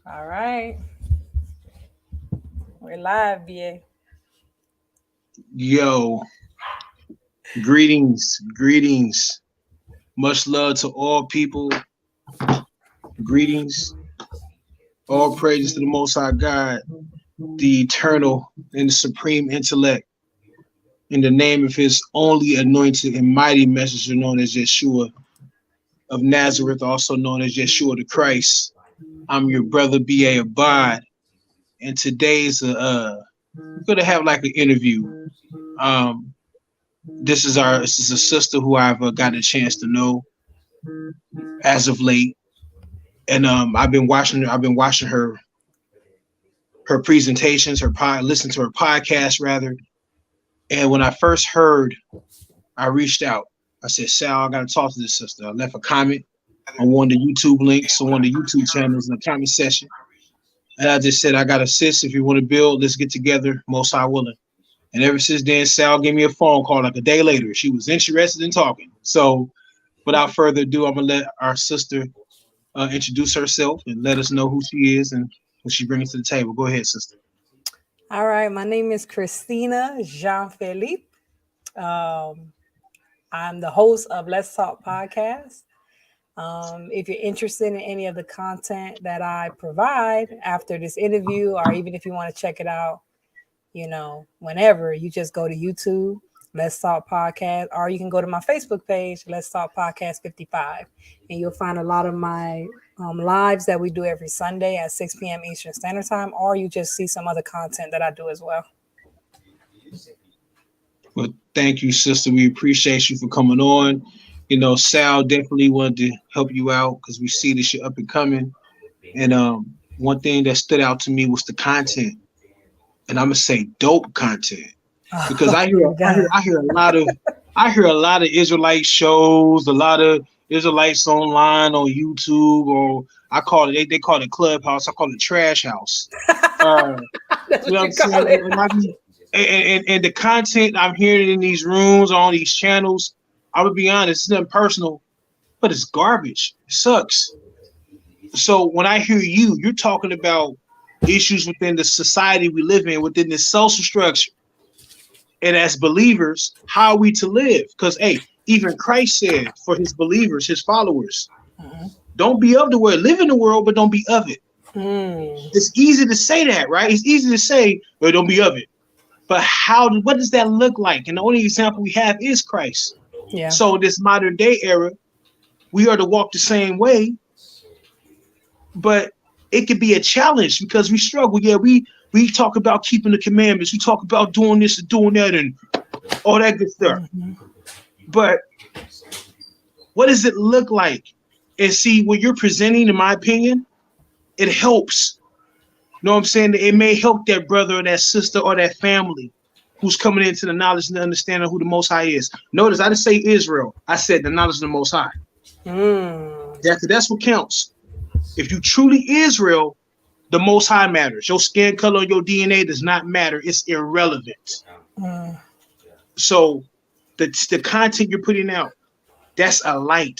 All right. We're live, BA. Yo, greetings, greetings. Much love to all people. Greetings. All praises to the Most High God, the eternal and the supreme intellect, in the name of his only anointed and mighty messenger known as Yeshua of Nazareth, also known as Yeshua the Christ. I'm your brother B.A. Abad, and today's we're gonna have like an interview. Um, this is a sister who I've got a chance to know as of late, and I've been watching her presentations, listen to her podcast rather. And when I first heard, I reached out. I said, Sal, I got to talk to this sister. I left a comment on one of the YouTube links on one of the YouTube channels in the comment section. And I just said, I got a sis. If you want to build, let's get together. Most High willing. And ever since then, Sal gave me a phone call like a day later. She was interested in talking. So without further ado, I'm going to let our sister introduce herself and let us know who she is and what she brings to the table. Go ahead, sister. All right. My name is Christina Jean Philippe. Um, I'm the host of Let's Talk Podcast. If you're interested in any of the content that I provide after this interview, or even if you want to check it out, whenever, you just go to YouTube, Let's Talk Podcast, or you can go to my Facebook page, Let's Talk Podcast 55, and you'll find a lot of my lives that we do every Sunday at 6 p.m. Eastern Standard Time, or you just see some other content that I do as well. Well, thank you, sister. We appreciate you for coming on. You know, Sal definitely wanted to help you out because we see that you're up and coming. And one thing that stood out to me was the content, and I'm gonna say dope content because Oh my God. I hear a lot of Israelite shows, a lot of Israelites online on YouTube, or I call it they call it Clubhouse. I call it Trash House. Uh, That's you know what what you I'm call saying? it. And the content I'm hearing in these rooms on these channels, I would be honest, it's nothing personal, but it's garbage. It sucks. So when I hear you're talking about issues within the society we live in, within this social structure, and as believers, how are we to live? Because hey, even Christ said for his believers, his followers, don't be of the world, live in the world, but don't be of it. Mm, It's easy to say that, right? It's easy to say, well, don't be of it. But what does that look like? And the only example we have is Christ. yeah. So this modern day era, we are to walk the same way, but it could be a challenge because we struggle. Yeah, we talk about keeping the commandments, we talk about doing this and doing that and all that good stuff. Mhm. But what does it look like? And see, what you're presenting, in my opinion, it helps. You know what I'm saying? It may help that brother or that sister or that family who's coming into the knowledge and the understanding of who the Most High is. Notice I didn't say Israel. I said the knowledge of the Most High. Mm. That's what counts. If you truly Israel, the Most High matters. Your skin color, your DNA does not matter. It's irrelevant. Mm. So the content you're putting out, that's a light.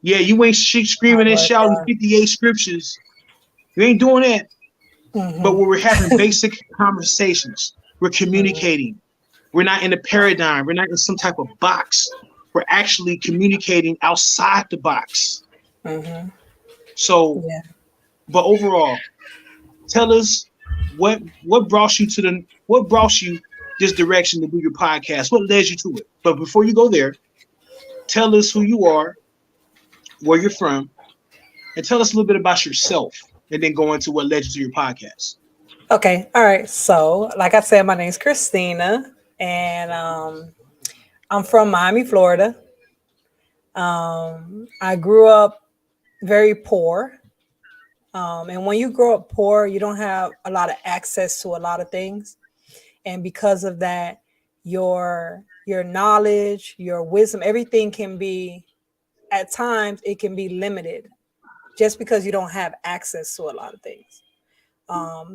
Yeah, you ain't Oh screaming and my shouting God. 58 scriptures. You ain't doing that. But Hmm. when we're having basic conversations, we're communicating. We're not in a paradigm. We're not in some type of box. We're actually communicating outside the box. Hmm. So, Yeah. but overall, tell us what brought you to what brought you this direction to do your podcast. What led you to it? But before you go there, tell us who you are, where you're from, and tell us a little bit about yourself, and then go into what led you to your podcast. Okay. All right. So, like I said, my name's Christina, and I'm from Miami, Florida. I grew up very poor. And when you grow up poor, you don't have a lot of access to a lot of things. And because of that, your knowledge, your wisdom, everything can be, at times it can be limited just because you don't have access to a lot of things.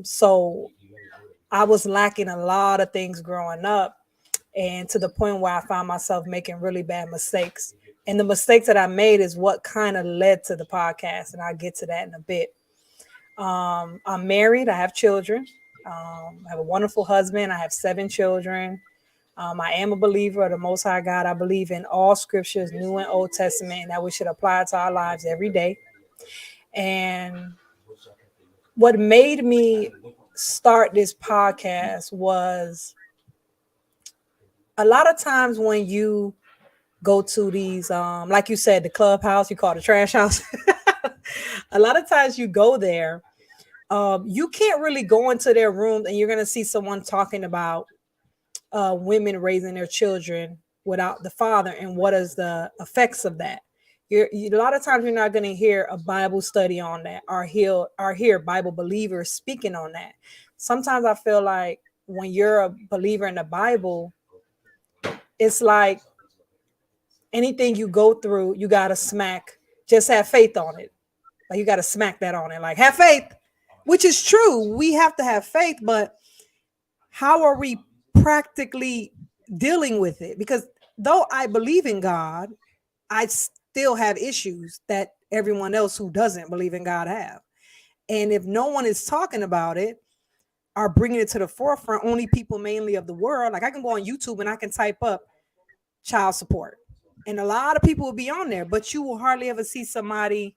So I was lacking a lot of things growing up, and to the point where I found myself making really bad mistakes. And the mistakes that I made is what kind of led to the podcast, and I'll get to that in a bit. I'm married. I have children. I have a wonderful husband. I have 7 children. I am a believer of the Most High God. I believe in all scriptures, New and Old Testament, and that we should apply it to our lives every day. And what made me start this podcast was a lot of times when you go to these, like you said, the clubhouse, you call it the trash house. A lot of times you go there, you can't really go into their rooms and you're going to see someone talking about women raising their children without the father and what is the effects of that. A lot of times you're not going to hear a Bible study on that or hear Bible believers speaking on that. Sometimes I feel like when you're a believer in the Bible, it's like anything you go through, you got to just have faith on it. Like you got to smack that on it. Like have faith, which is true. We have to have faith, but how are we practically dealing with it? Because though I believe in God, I still have issues that everyone else who doesn't believe in God have. And if no one is talking about it or bringing it to the forefront, only people mainly of the world, like I can go on YouTube and I can type up child support. And a lot of people will be on there, but you will hardly ever see somebody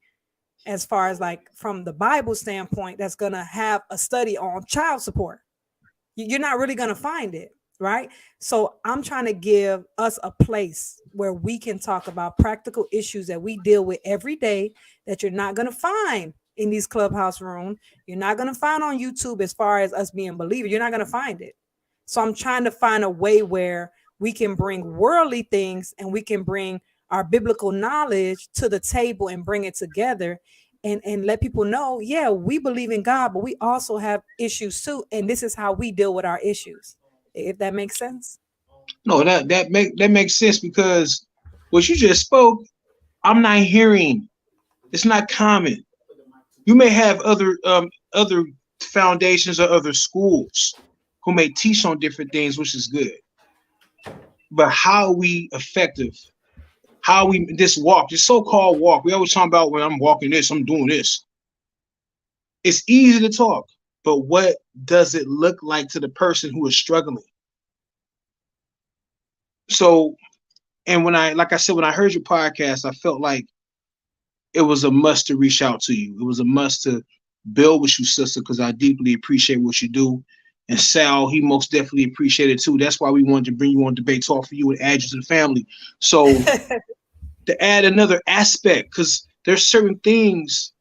as far as like from the Bible standpoint that's going to have a study on child support. You're not really going to find it, right? So I'm trying to give us a place where we can talk about practical issues that we deal with every day that you're not going to find in these clubhouse rooms. You're not going to find on YouTube as far as us being believers. You're not going to find it. So I'm trying to find a way where we can bring worldly things and we can bring our biblical knowledge to the table and bring it together and let people know, yeah, we believe in God, but we also have issues too. And this is how we deal with our issues. If that makes sense. No, that makes sense because what you just spoke, I'm not hearing. It's not common. You may have other foundations or other schools who may teach on different things, which is good. But how are we effective? How we this walk, this so-called walk? We always talk about when I'm walking this, I'm doing this. It's easy to talk, but what does it look like to the person who is struggling? So, and when I heard your podcast, I felt like it was a must to reach out to you. It was a must to build with you, sister, because I deeply appreciate what you do. And Sal, he most definitely appreciated it too. That's why we wanted to bring you on Debate Talk for you and add you to the family. So to add another aspect, because there's certain things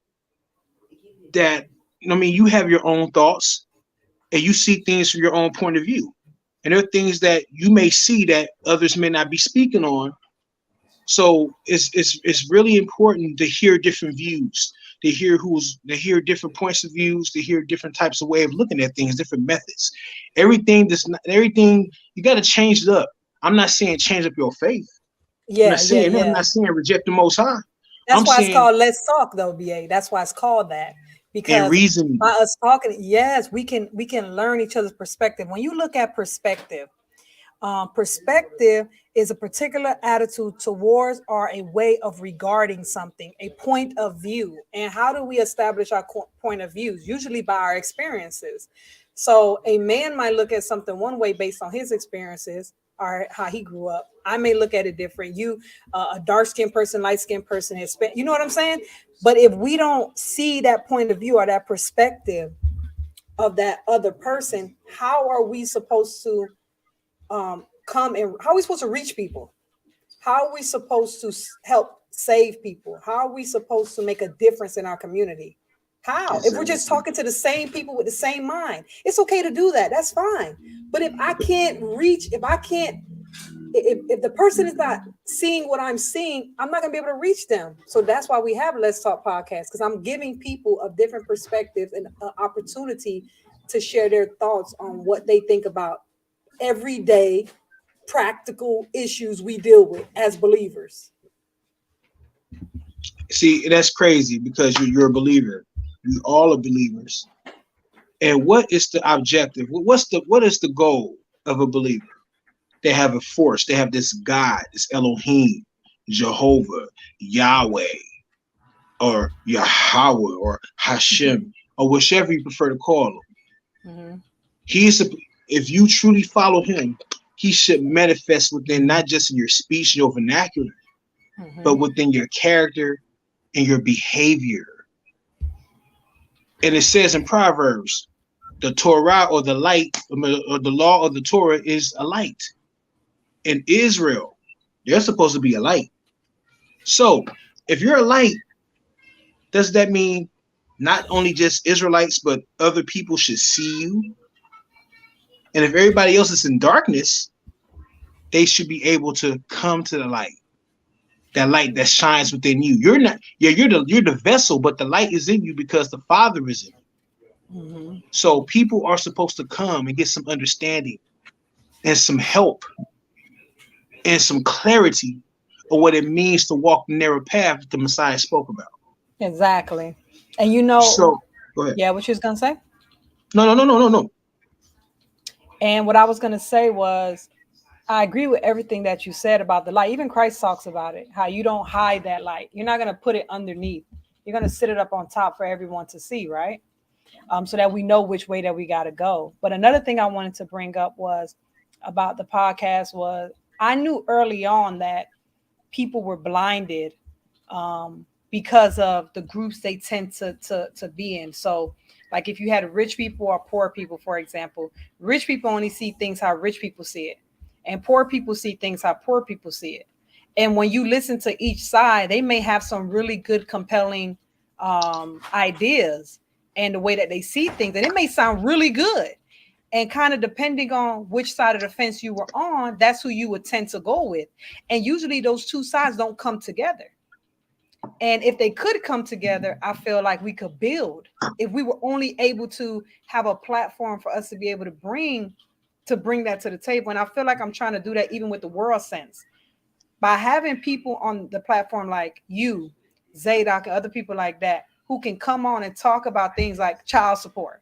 that, I mean, you have your own thoughts and you see things from your own point of view. And there are things that you may see that others may not be speaking on. So it's really important to hear different views, to hear different points of views, to hear different types of way of looking at things, different methods. Everything you got to change it up. I'm not saying change up your faith. I'm not saying that. I'm not saying reject the Most High. That's why it's called Let's Talk, though, BA. That's why it's called that. Because by us talking, yes, we can learn each other's perspective. When you look at perspective, perspective is a particular attitude towards or a way of regarding something, a point of view. And how do we establish our point of views? Usually by our experiences. So a man might look at something one way based on his experiences or how he grew up. I may look at it different. You, a dark-skinned person, light-skinned person, Hispanic, you know what I'm saying? But if we don't see that point of view or that perspective of that other person, how are we supposed to come and how are we supposed to reach people? How are we supposed to help save people? How are we supposed to make a difference in our community? How? Exactly. If we're just talking to the same people with the same mind, it's okay to do that. That's fine. But if I can't reach, if the person is not seeing what I'm seeing, I'm not going to be able to reach them. So that's why we have Let's Talk podcast, because I'm giving people of different perspectives and an opportunity to share their thoughts on what they think about everyday practical issues we deal with as believers. See, that's crazy because you're a believer. We all are believers. And what is the objective? What is the goal of a believer? They have a force. They have this God, this Elohim, Jehovah, Yahweh, or Yahweh, or Hashem, or whichever you prefer to call him. Mm-hmm. If you truly follow him, he should manifest within, not just in your speech, your vernacular, but Mm-hmm. within your character and your behavior. And it says in Proverbs, the Torah, or the light, or the law of the Torah, is a light. In Israel, they're supposed to be a light. So if you're a light, does that mean not only just Israelites, but other people should see you? And if everybody else is in darkness, they should be able to come to the light. That light that shines within you. You're not, yeah, you're the vessel, but the light is in you because the Father is in you. Mm-hmm. So people are supposed to come and get some understanding and some help and some clarity of what it means to walk the narrow path that the Messiah spoke about. Exactly. And you know, So go ahead. yeah, what you was gonna say? No. And what I was gonna say was, I agree with everything that you said about the light. Even Christ talks about it, how you don't hide that light. You're not gonna put it underneath. You're gonna sit it up on top for everyone to see, right? So that we know which way that we got to go. But another thing I wanted to bring up was about the podcast was I knew early on that people were blinded because of the groups they tend to be in. So, like if you had rich people or poor people, for example, rich people only see things how rich people see it, and poor people see things how poor people see it. And when you listen to each side, they may have some really good, compelling ideas and the way that they see things, and it may sound really good. And kind of depending on which side of the fence you were on, that's who you would tend to go with. And usually those two sides don't come together. And if they could come together, I feel like we could build. If we were only able to have a platform for us to be able to bring that to the table. And I feel like I'm trying to do that even with the world sense. By having people on the platform like you, Zadok, and other people like that, who can come on and talk about things like child support.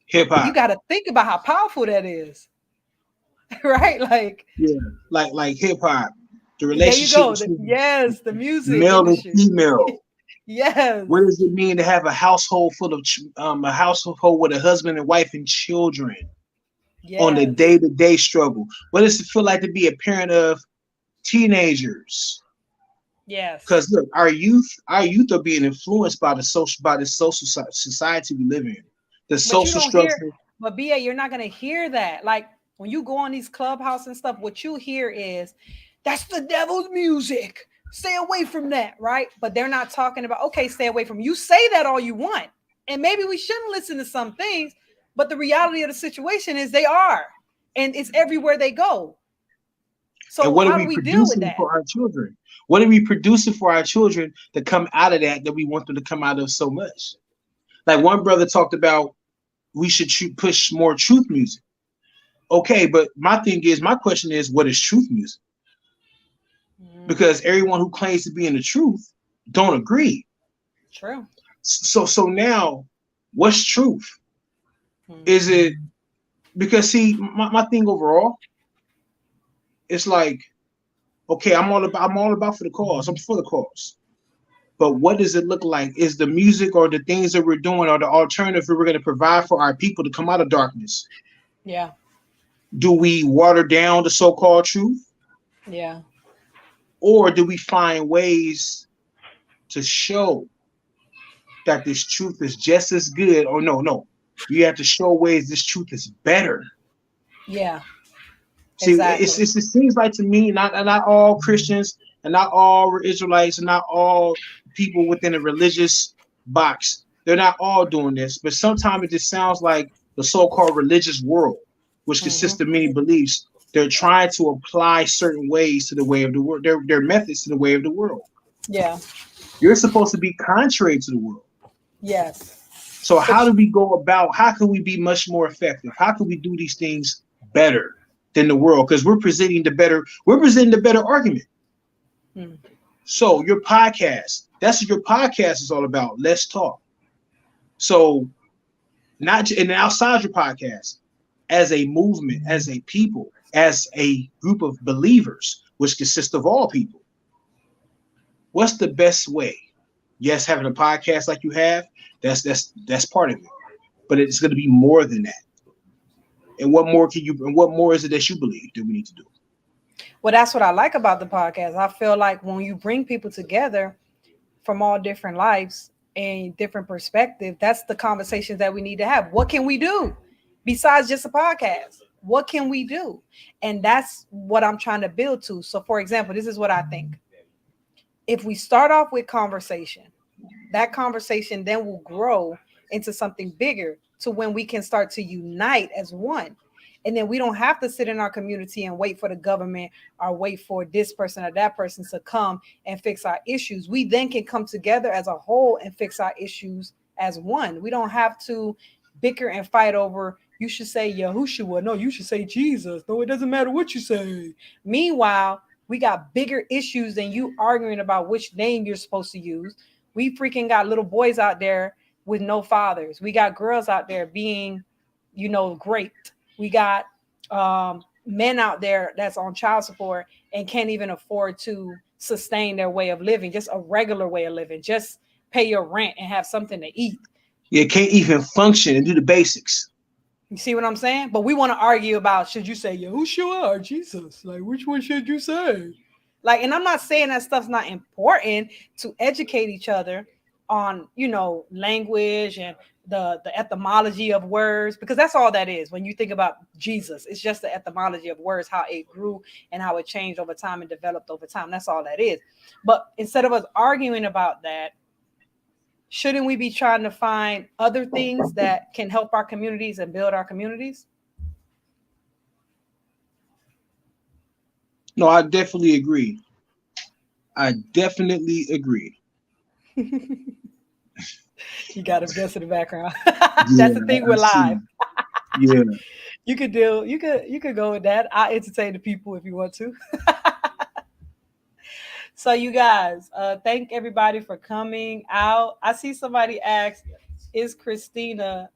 Hip You hop. got to think about how powerful that is, right? Like, Yeah. Like hip hop. The there you relationship go. between Yes, the music male and industry. female. Yes, What does it mean to have a household full of a household with a husband and wife and children on the yes, day-to-day struggle? What does it feel like to be a parent of teenagers? yes. Because look, our youth are being influenced by the social society we live in, the But you social don't hear, structure. but BA, you're not going to hear that. Like when you go on these clubhouse and stuff, what you hear is that's the devil's music. Stay away from that, right? But they're not talking about, okay, stay away from. You say that all you want. And maybe we shouldn't listen to some things, but the reality of the situation is they are. And it's everywhere they go. And So what are how do we we deal with producing that? for our children? What are we producing for our children to come out of that we want them to come out of so much? Like one brother talked about, we should push more truth music. Okay, but my question is, what is truth music? Mm, Because everyone who claims to be in the truth don't agree. true. So now, what's truth? Is Mm, it because see my thing overall? It's like, okay, I'm all about for the cause. I'm for the cause. But what does it look like? Is the music or the things that we're doing or the alternative we're going to provide for our people to come out of darkness? yeah, Do we water down the so-called truth? yeah. Or do we find ways to show that this truth is just as good? Or no. You have to show ways this truth is better. Yeah, See, exactly. it seems like to me, not all Christians and not all Israelites and not all people within a religious box, they're not all doing this, but sometimes it just sounds like the so-called religious world, which Hmm. consists of many beliefs, they're trying to apply certain ways to the way of the world, their methods to the way of the world. Yeah, You're supposed to be contrary to the world. yes. So how But do we go about, how can we be much more effective? How can we do these things better than the world? Because we're presenting the better argument. mm, So your podcast, that's what your podcast is all about. Let's talk. So not and outside your podcast, as a movement, as a people, as a group of believers, which consists of all people, what's the best way? Yes, having a podcast like you have, that's part of it. But it's going to be more than that. And what more can you? And what more is it that you believe that we need to do? Well, that's what I like about the podcast. I feel like when you bring people together from all different lives and different perspectives, that's the conversations that we need to have. What can we do besides just a podcast? What can we do? And that's what I'm trying to build to. So, for example, this is what I think. If we start off with conversation, that conversation then will grow into something bigger to when we can start to unite as one. And then we don't have to sit in our community and wait for the government or wait for this person or that person to come and fix our issues. We then can come together as a whole and fix our issues as one. We don't have to bicker and fight over, you should say Yahushua. No, you should say Jesus. No, it doesn't matter what you say. Meanwhile, we got bigger issues than you arguing about which name you're supposed to use. We freaking got little boys out there with no fathers. We got girls out there being, raped. We got men out there that's on child support and can't even afford to sustain their way of living, just a regular way of living, just pay your rent and have something to eat. You can't even function and do the basics. You see what I'm saying? But we want to argue about, should you say Yahushua or Jesus? Like, which one should you say? Like, and I'm not saying that stuff's not important to educate each other on, language and the etymology of words, because that's all that is. When you think about Jesus, it's just the etymology of words, how it grew and how it changed over time and developed over time. That's all that is. But instead of us arguing about that, shouldn't we be trying to find other things that can help our communities and build our communities? No, I definitely agree. I definitely agree. You got a guess in the background. That's the thing. We're live. Yeah. You could go with that. I'll entertain the people if you want to. So you guys, thank everybody for coming out. I see somebody ask, is Christina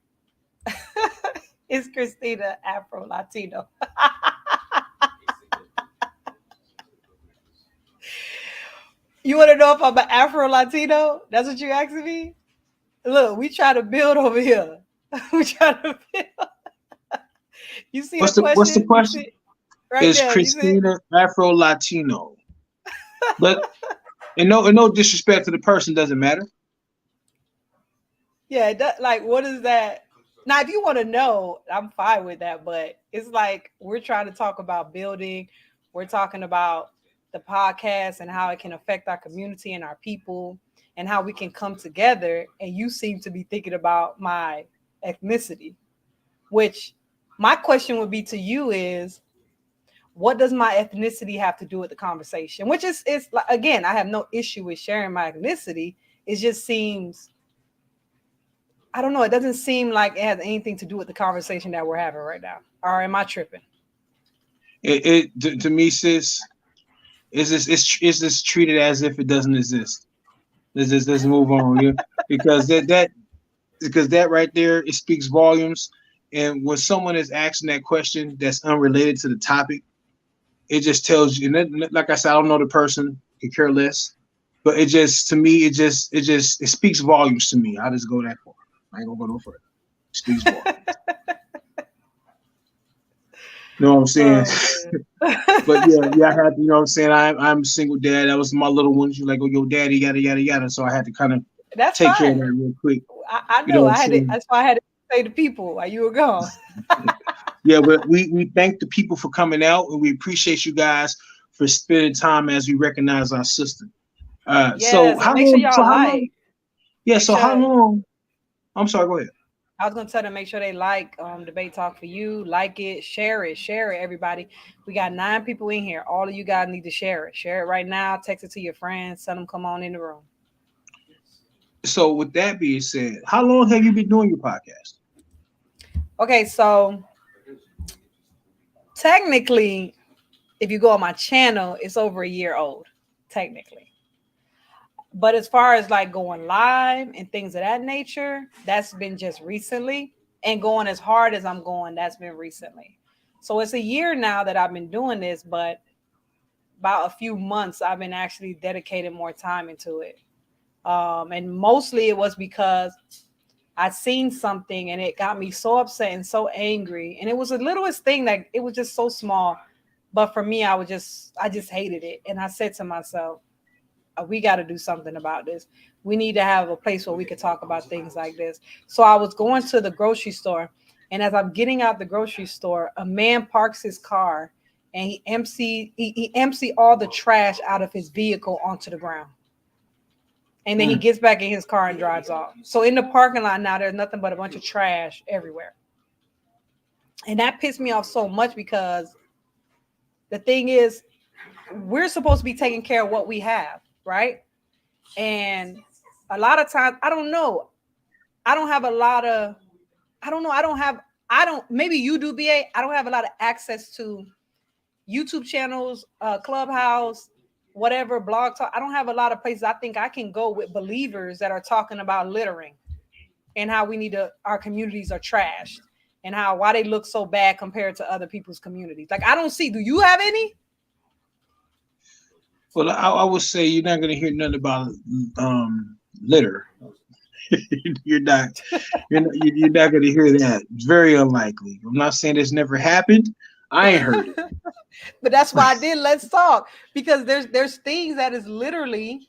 Afro Latino? You want to know if I'm an Afro Latino? That's what you asking me? Look, we try to build over here. We try to build. You see What's the the question? question? Right Is there. You see? Christina Afro Latino? But and no disrespect to the person, doesn't matter. Yeah, like, what is that? Now, if you want to know, I'm fine with that. But it's like we're trying to talk about building. We're talking about the podcast and how it can affect our community and our people and how we can come together. And you seem to be thinking about my ethnicity, which my question would be to you is, what does my ethnicity have to do with the conversation? Which is again, I have no issue with sharing my ethnicity. It just seems, I don't know. It doesn't seem like it has anything to do with the conversation that we're having right now. Or am I tripping? To me, sis, is this treated as if it doesn't exist? Let's move on, yeah. Because that right there, it speaks volumes. And when someone is asking that question that's unrelated to the topic, it just tells you. And like I said, I don't know the person, could care less. But it just, to me, it speaks volumes to me. I'll just go that far. I ain't gonna go no further. It speaks volumes. You know what I'm saying? But yeah, I had to, you know what I'm saying? I'm a single dad. That was my little one. She's like, oh, yo, daddy, yada, yada, yada. So I had to kind of take care of that real quick. I know. I had to, that's why I had to say to people while you were gone. Yeah, but we thank the people for coming out, and we appreciate you guys for spending time as we recognize our sister. So how make sure long? y'all like. Yeah. So how long? I'm sorry. Go ahead. I was gonna tell them make sure they like Debate Talk for You, like it, share it, everybody. We got 9 people in here. All of you guys need to share it. Share it right now. Text it to your friends. Tell them come on in the room. So with that being said, how long have you been doing your podcast? Okay, so technically, if you go on my channel, it's over a year old, technically. But as far as like going live and things of that nature, that's been just recently. And going as hard as I'm going, that's been recently. So it's a year now that I've been doing this, but about a few months I've been actually dedicating more time into it. And mostly it was because I seen something and it got me so upset and so angry. And it was the littlest thing that it was just so small. But for me, I just hated it. And I said to myself, we got to do something about this. We need to have a place where we could talk about things like this. So I was going to the grocery store. And as I'm getting out the grocery store, a man parks his car and he empty all the trash out of his vehicle onto the ground. And then he gets back in his car and drives off. So in the parking lot now, there's nothing but a bunch of trash everywhere. And that pissed me off so much because the thing is, we're supposed to be taking care of what we have, right? And a lot of times, I don't know. I don't have a lot of, I don't know. Maybe you do, BA. I don't have a lot of access to YouTube channels, Clubhouse, whatever, blog talk. I don't have a lot of places I think I can go with believers that are talking about littering and how our communities are trashed and why they look so bad compared to other people's communities. Like, I don't see, do you have any? Well, I would say you're not going to hear nothing about litter. you're not going to hear that. It's very unlikely. I'm not saying it's never happened. I ain't heard it. But that's why I did Let's Talk, because there's things that is literally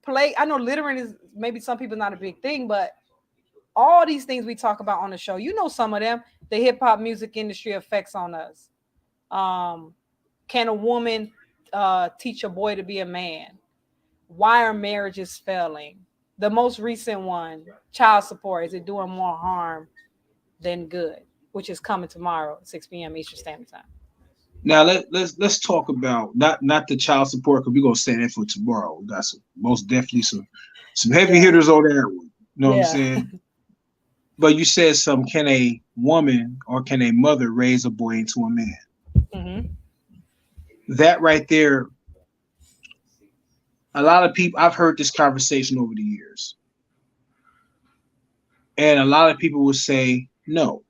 play. I know littering is maybe some people not a big thing, but all these things we talk about on the show, you know, some of them, the hip hop music industry effects on us. Can a woman teach a boy to be a man? Why are marriages failing? The most recent one, child support, is it doing more harm than good? Which is coming tomorrow, 6 p.m. Eastern Standard Time. Now let's talk about not the child support, because we're gonna say that for tomorrow. We got most definitely some heavy hitters on that one. You know what I'm saying? But you said can a woman or can a mother raise a boy into a man? Mm-hmm. That right there, a lot of people, I've heard this conversation over the years. And a lot of people will say no.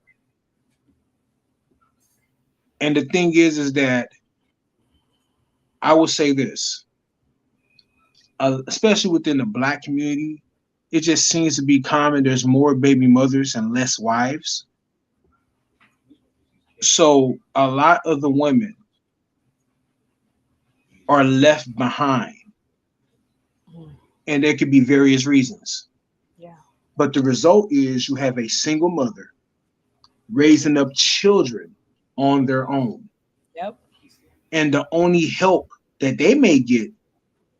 And the thing is that I will say this, especially within the Black community, it just seems to be common. There's more baby mothers and less wives. So a lot of the women are left behind. And there could be various reasons. Yeah. But the result is you have a single mother raising up children on their own. Yep. And the only help that they may get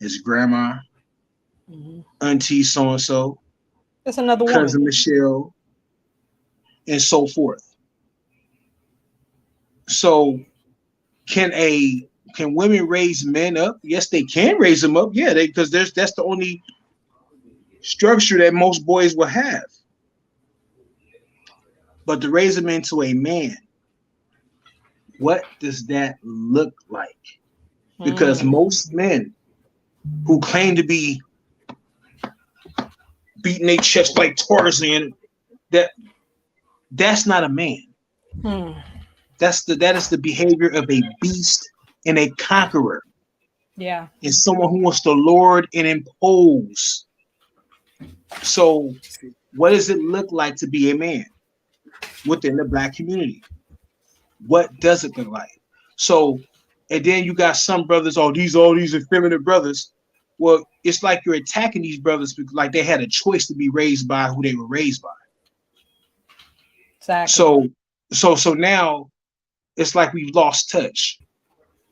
is grandma, auntie so-and-so, that's another cousin woman, Michelle, and so forth. So can women raise men up? Yes, they can raise them up. Yeah, because that's the only structure that most boys will have. But to raise them into a man, what does that look like? Because most men who claim to be beating their chest like Tarzan, that's not a man. That is the behavior of a beast and a conqueror. Yeah. And someone who wants to lord and impose. So what does it look like to be a man within the Black community? What does it look like? So, and then you got some brothers, all these effeminate brothers. Well, it's like you're attacking these brothers because like they had a choice to be raised by who they were raised by. Exactly. So now it's like we've lost touch.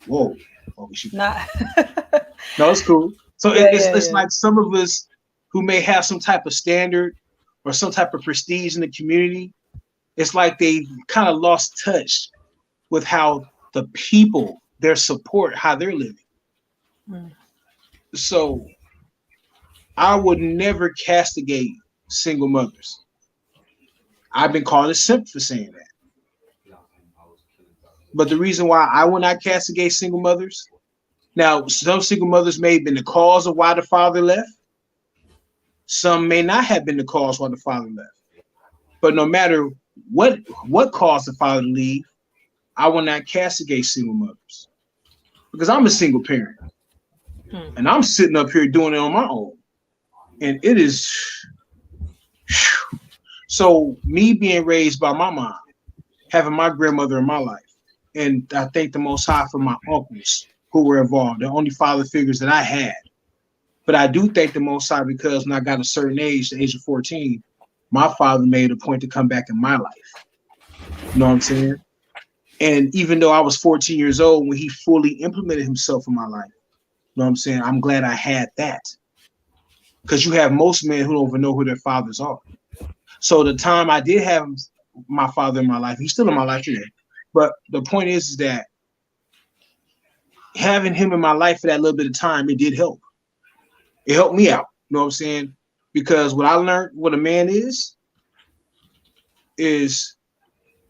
Whoa. Oh, no, it's cool. So it's like some of us who may have some type of standard or some type of prestige in the community, it's like they kind of lost touch with how the people, their support, how they're living. So I would never castigate single mothers. I've been called a simp for saying that. But the reason why I would not castigate single mothers, now some single mothers may have been the cause of why the father left. Some may not have been the cause why the father left. But no matter what caused the father to leave, I will not castigate single mothers because I'm a single parent and I'm sitting up here doing it on my own. And it is so me being raised by my mom, having my grandmother in my life, and I thank the Most High for my uncles who were involved, the only father figures that I had. But I do thank the Most High because when I got a certain age, the age of 14, my father made a point to come back in my life. You know what I'm saying? And even though I was 14 years old when he fully implemented himself in my life, you know what I'm saying? I'm glad I had that. Because you have most men who don't even know who their fathers are. So the time I did have my father in my life, he's still in my life today. But the point is that having him in my life for that little bit of time, it did help. It helped me out. You know what I'm saying? Because what I learned what a man is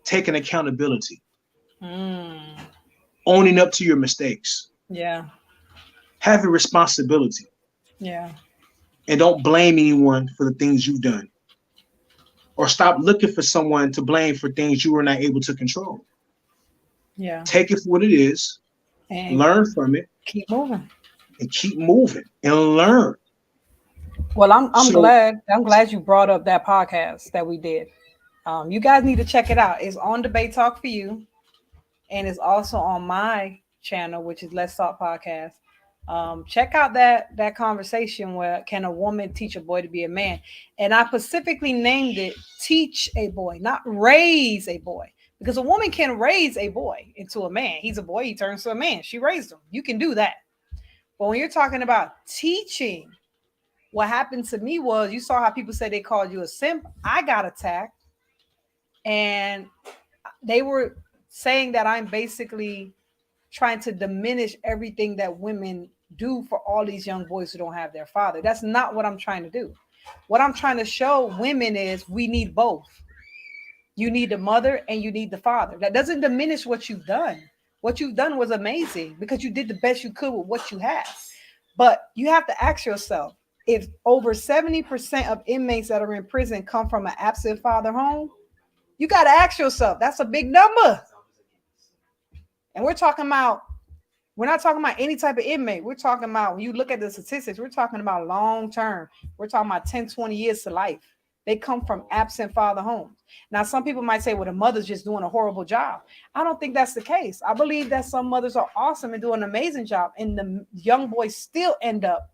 taking accountability, owning up to your mistakes, Yeah. having responsibility, Yeah. and don't blame anyone for the things you've done. Or stop looking for someone to blame for things you were not able to control. Yeah. Take it for what it is, And learn from it, keep moving. and keep moving and learn. Well, I'm So glad you brought up that podcast that we did. You guys need to check it out. It's on Debate Talk for You, and it's also on my channel, which is Let's Talk Podcast. Check out that conversation where can a woman teach a boy to be a man, and I specifically named it "Teach a Boy," not "Raise a Boy," because a woman can raise a boy into a man. He's a boy, he turns to a man. She raised him. You can do that, but when you're talking about teaching, what happened to me was you saw how people said they called you a simp. I got attacked, and they were saying that I'm basically trying to diminish everything that women do for all these young boys who don't have their father. That's not what I'm trying to do. What I'm trying to show women is we need both. You need the mother and you need the father. That doesn't diminish what you've done. What you've done was amazing because you did the best you could with what you had. But you have to ask yourself, if over 70% of inmates that are in prison come from an absent father home, you got to ask yourself, that's a big number. And we're not talking about any type of inmate. We're talking about, when you look at the statistics, we're talking about long term. We're talking about 10, 20 years to life. They come from absent father homes. Now, some people might say, well, the mother's just doing a horrible job. I don't think that's the case. I believe that some mothers are awesome and do an amazing job, and the young boys still end up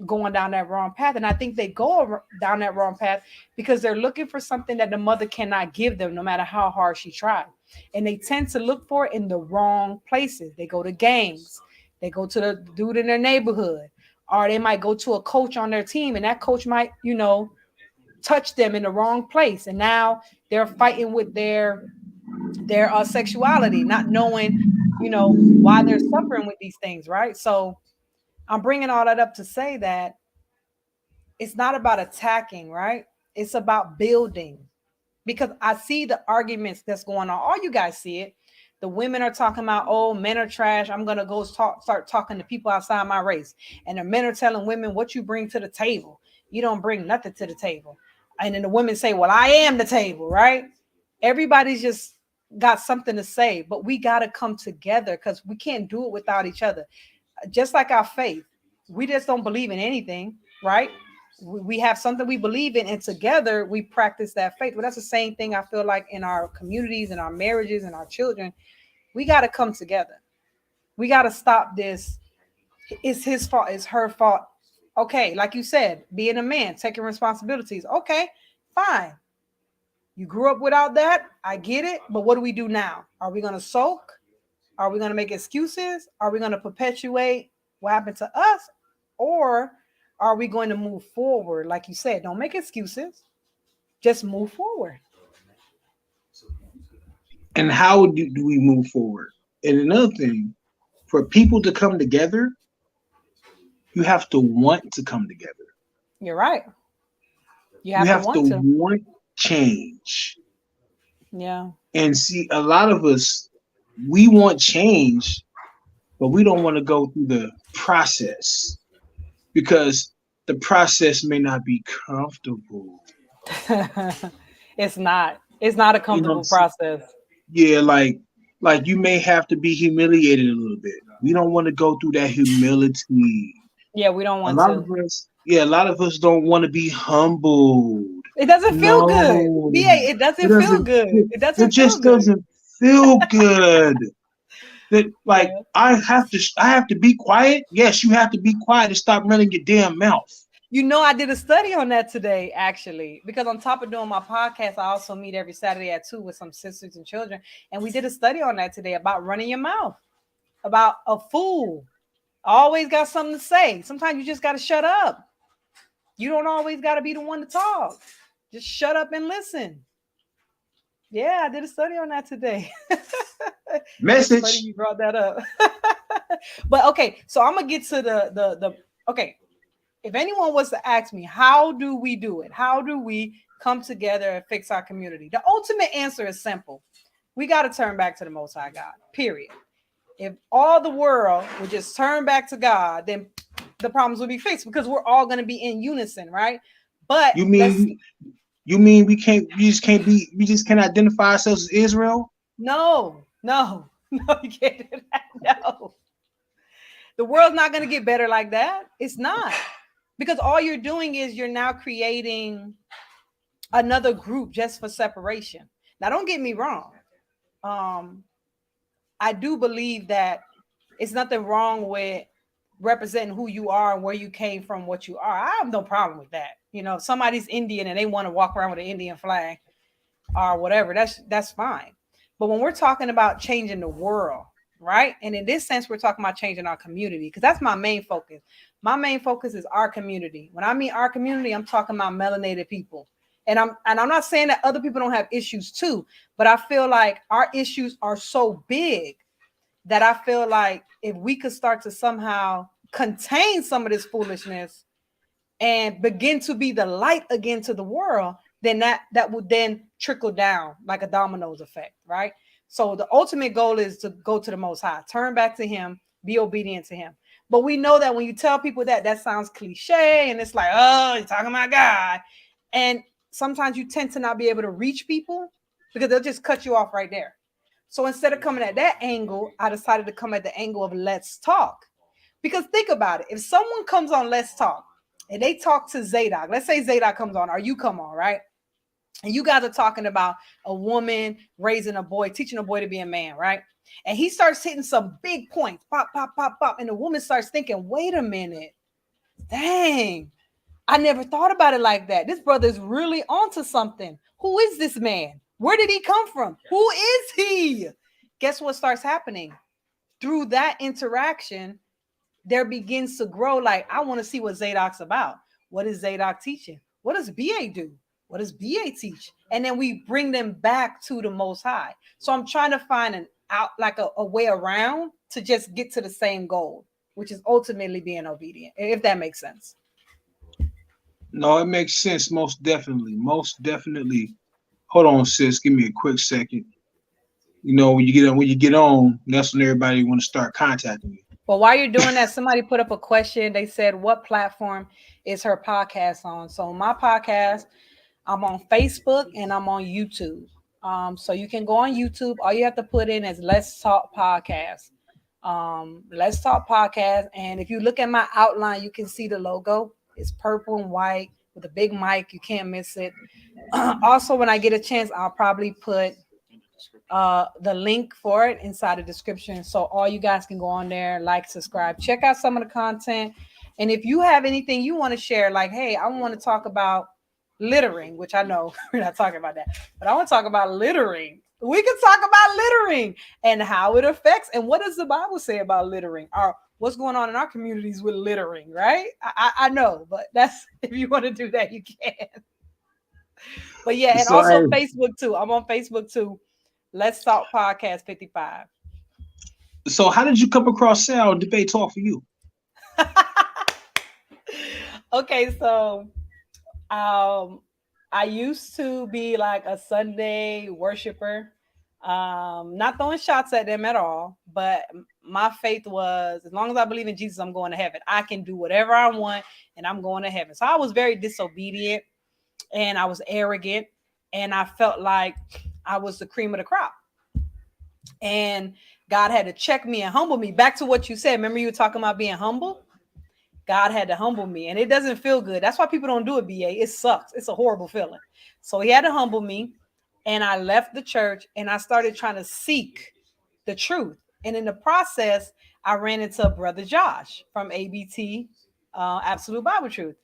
going down that wrong path. And I think they go down that wrong path because they're looking for something that the mother cannot give them, no matter how hard she tried. And they tend to look for it in the wrong places. They go to gangs, they go to the dude in their neighborhood, or they might go to a coach on their team, and that coach might, touch them in the wrong place. And now they're fighting with their sexuality, not knowing, why they're suffering with these things, right? So I'm bringing all that up to say that it's not about attacking, right? It's about building. Because I see the arguments that's going on. All you guys see it. The women are talking about, oh, men are trash. I'm going to go start talking to people outside my race. And the men are telling women what you bring to the table. You don't bring nothing to the table. And then the women say, well, I am the table, right? Everybody's just got something to say, but we got to come together because we can't do it without each other. Just like our faith, we just don't believe in anything, right? We have something we believe in, and together we practice that faith. But that's the same thing I feel like in our communities, in our marriages, and our children. We got to come together. We got to stop this. It's his fault. It's her fault. Okay, like you said, being a man, taking responsibilities. Okay, fine. You grew up without that. I get it. But what do we do now? Are we going to sulk? Are we going to make excuses? Are we going to perpetuate what happened to us? Or are we going to move forward? Like you said, don't make excuses. Just move forward. and how do we move forward? And another thing, for people to come together, you have to want to come together. You're right. You You have to have to want to. want change. Yeah. And see, a lot of us, we want change, but we don't want to go through the process because the process may not be comfortable. It's not. It's not a You know, comfortable process. yeah, like you may have to be humiliated a little bit. We don't want to go through that humility. Yeah, we don't A want lot of to. us, Yeah, a lot of us don't want to be humbled. It doesn't feel good. No, BA, it it doesn't feel doesn't. good. It, It it doesn't feel just good. doesn't feel good. That like Yeah. I have to be quiet. Yes, you have to be quiet and stop running your damn mouth. You know, I did a study on that today, actually, because on top of doing my podcast, I also meet every Saturday at 2 with some sisters and children. And we did a study on that today about running your mouth, about a fool. Always got something to say. Sometimes you just got to shut up. You don't always got to be the one to talk. Just shut up and listen. Yeah, I did a study on that today. It's funny Message. you brought that up. But okay, so I'm gonna get to the okay. If anyone was to ask me, how do we do it? How do we come together and fix our community? The ultimate answer is simple. We got to turn back to the Most High God. Period. If all the world would just turn back to God, then the problems will be fixed because we're all going to be in unison, right? But You let's mean you mean we can't? We just can't be. We just can't identify ourselves as Israel. no, you can't do that. No, the world's not going to get better like that. It's not, because all you're doing is you're now creating another group just for separation. Now, don't get me wrong. Um, I do believe that it's nothing wrong with representing who you are and where you came from, what you are. I have no problem with that. You know, if somebody's Indian and they want to walk around with an Indian flag or whatever, that's fine. But when we're talking about changing the world, right? And in this sense, we're talking about changing our community because that's my main focus. My main focus is our community. When I mean our community, I'm talking about melanated people. And I'm not saying that other people don't have issues too, but I feel like our issues are so big that I feel like if we could start to somehow contain some of this foolishness and begin to be the light again to the world, then that would then trickle down like a dominoes effect, right? So the ultimate goal is to go to the Most High, turn back to Him, be obedient to Him. But we know that when you tell people that, that sounds cliche, and it's like, oh, you're talking about God, and sometimes you tend to not be able to reach people because they'll just cut you off right there. So instead of coming at that angle, I decided to come at the angle of let's talk. Because think about it. If someone comes on Let's Talk and they talk to Zadok, let's say Zadok comes on or you come on, right? And you guys are talking about a woman raising a boy, teaching a boy to be a man, right? And he starts hitting some big points, pop, pop, pop, pop. And the woman starts thinking, wait a minute, dang, I never thought about it like that. This brother is really onto something. Who is this man? Where did he come from? Who is he? Guess what starts happening? Through that interaction, there begins to grow like, I want to see what Zadok's about. What is Zadok teaching? What does BA do? What does BA teach? And then we bring them back to the Most High. So I'm trying to find an out, like a way around to just get to the same goal, which is ultimately being obedient, if that makes sense. No, it makes sense. Most definitely. Most definitely. Hold on, sis. Give me a quick second. You know, when you get on, that's when everybody want to start contacting you. Well, while you're doing that, somebody put up a question. They said, what platform is her podcast on? So my podcast, I'm on Facebook and I'm on YouTube. So you can go on YouTube. All you have to put in is Let's Talk Podcast. Let's Talk Podcast. And if you look at my outline, you can see the logo. It's purple and white with a big mic. You can't miss it. Also, when I get a chance, I'll probably put the link for it inside the description, so all you guys can go on there, like, subscribe, check out some of the content. And if you have anything you want to share, like, hey, I want to talk about littering, which I know we're not talking about that, but I want to talk about littering. We can talk about littering and how it affects, and what does the Bible say about littering, or what's going on in our communities with littering, right? I know, but that's, if you want to do that, you can. But yeah, and So, also hey, Facebook too. I'm on Facebook too. Let's Talk Podcast 55. so how did you come across Sal and Debate Talk for you? Okay, so um I used to be like a Sunday worshiper. Not throwing shots at them at all, but my faith was, as long as I believe in Jesus, I'm going to heaven. I can do whatever I want and I'm going to heaven. So I was very disobedient and I was arrogant and I felt like I was the cream of the crop. And God had to check me and humble me. Back to what you said. Remember, you were talking about being humble? God had to humble me, and it doesn't feel good. That's why people don't do it, BA. It sucks. It's a horrible feeling. So he had to humble me, and I left the church and I started trying to seek the truth. And in the process, I ran into Brother Josh from ABT, Absolute Bible Truth.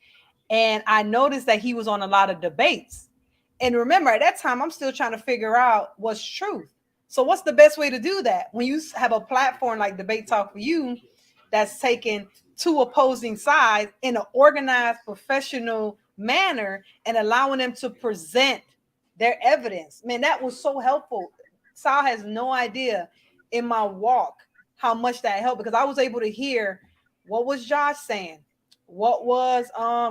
And I noticed that he was on a lot of debates. And remember, at that time, I'm still trying to figure out what's truth. So, what's the best way to do that? When you have a platform like Debate Talk for You that's taking two opposing sides in an organized, professional manner and allowing them to present their evidence. Man, that was so helpful. Sal has no idea in my walk how much that helped, because I was able to hear what was Josh saying, what was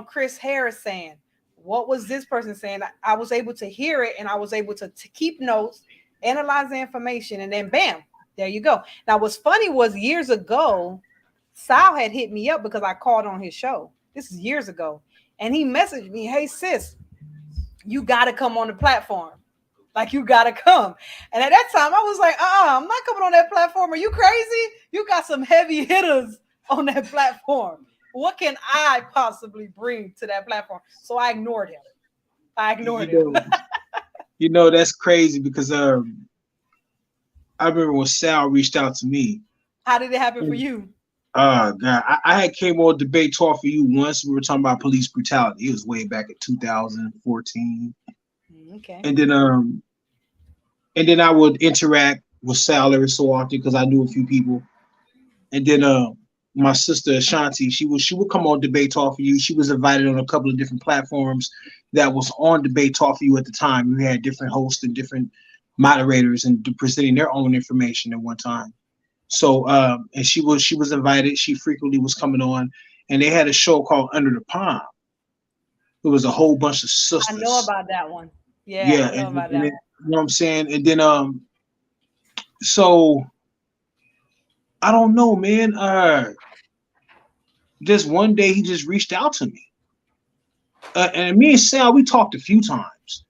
Chris Harris saying, what was this person saying. I was able to hear it, and I was able to keep notes, analyze the information, and then bam, there you go. Now, what's funny was years ago, Sal had hit me up because I called on his show. This is years ago. And he messaged me, hey, sis, you got to come on the platform. Like, you got to come. And at that time, I was like, I'm not coming on that platform. Are you crazy? You got some heavy hitters on that platform. What can I possibly bring to that platform? So I ignored him. You know, that's crazy, because I remember when Sal reached out to me. How did it happen for you? God, I had came on Debate Talk for You once. We were talking about police brutality. It was way back in 2014. Okay. And then I would interact with Sal every so often because I knew a few people. And then my sister Ashanti, she would come on Debate Talk for You. She was invited on a couple of different platforms that was on Debate Talk for You at the time. We had different hosts and different moderators and presenting their own information at one time. So and she was invited. She frequently was coming on, and they had a show called Under the Palm. It was a whole bunch of sisters. I know about that one. Yeah, I know about that one. You know what I'm saying? And then so I don't know, man. Just one day he just reached out to me. And me and Sal, we talked a few times.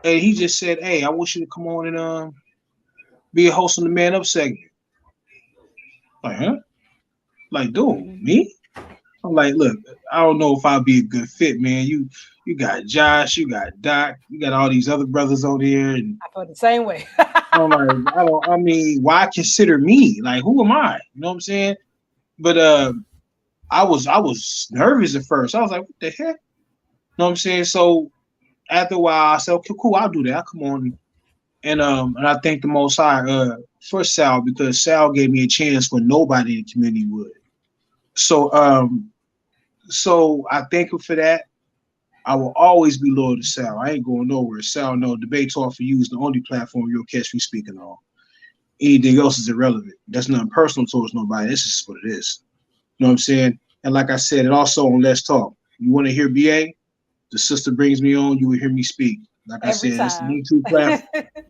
And he just said, hey, I want you to come on and be a host on the Man Up segment. Like, huh? Like, dude, me? I'm like, look, I don't know if I'll be a good fit, man. You got Josh, you got Doc, you got all these other brothers on here, and I feel the same way. I'm like, I mean, why consider me? Like, who am I? You know what I'm saying? But I was nervous at first. I was like, what the heck? You know what I'm saying? So after a while, I said, okay, cool, I'll do that. I'll come on. And I thank the Most High for Sal, because Sal gave me a chance when nobody in the community would. So I thank him for that. I will always be loyal to Sal. I ain't going nowhere. Sal, no, Debate Talk for You is the only platform you'll catch me speaking on. Anything else is irrelevant. That's nothing personal towards nobody. This is what it is. You know what I'm saying? And like I said, and also on Let's Talk. You want to hear BA? The sister brings me on, you will hear me speak. Like I said, it's the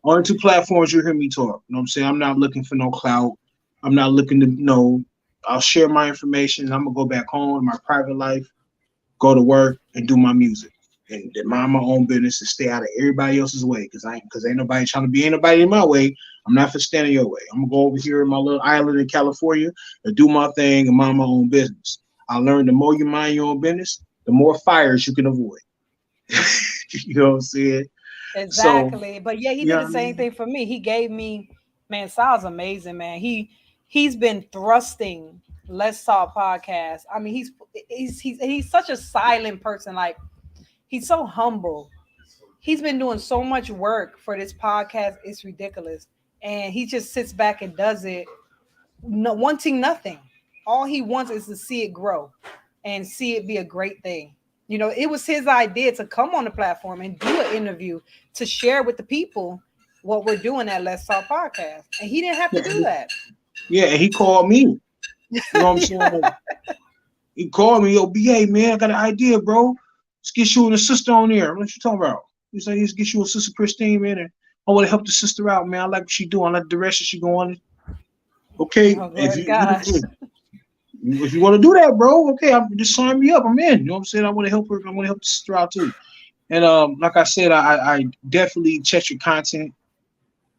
only two platforms you'll hear me talk. You know what I'm saying? I'm not looking for no clout. I'm not looking to know. I'll share my information. I'm going to go back home in my private life, go to work, and do my music. And mind my own business and stay out of everybody else's way. Because ain't nobody trying to be anybody in my way. I'm not for standing your way. I'm going to go over here in my little island in California and do my thing and mind my own business. I learned the more you mind your own business, the more fires you can avoid. You know what I'm saying? Exactly. So, but yeah, he did the same I mean? thing for me. He gave me, man, Sal's amazing, man. He's been thrusting Let's Talk podcast. I mean, he's such a silent person. Like, he's so humble. He's been doing so much work for this podcast. It's ridiculous. And he just sits back and does it, wanting nothing. All he wants is to see it grow and see it be a great thing. You know, it was his idea to come on the platform and do an interview to share with the people what we're doing at Let's Talk Podcast. And he didn't have to do that. Yeah, and he called me. You know what I'm saying? He called me, yo, BA, man, I got an idea, bro. Let's get you and the sister on there. What you talking about? He's like, let's get you a Sister Christina, man. And I want to help the sister out, man. I like what she doing. I like the direction she going. Okay, if you want to do that, bro, okay, just sign me up. I'm in. You know what I'm saying? I want to help her. I want to help the sister out too. And like I said, I definitely check your content,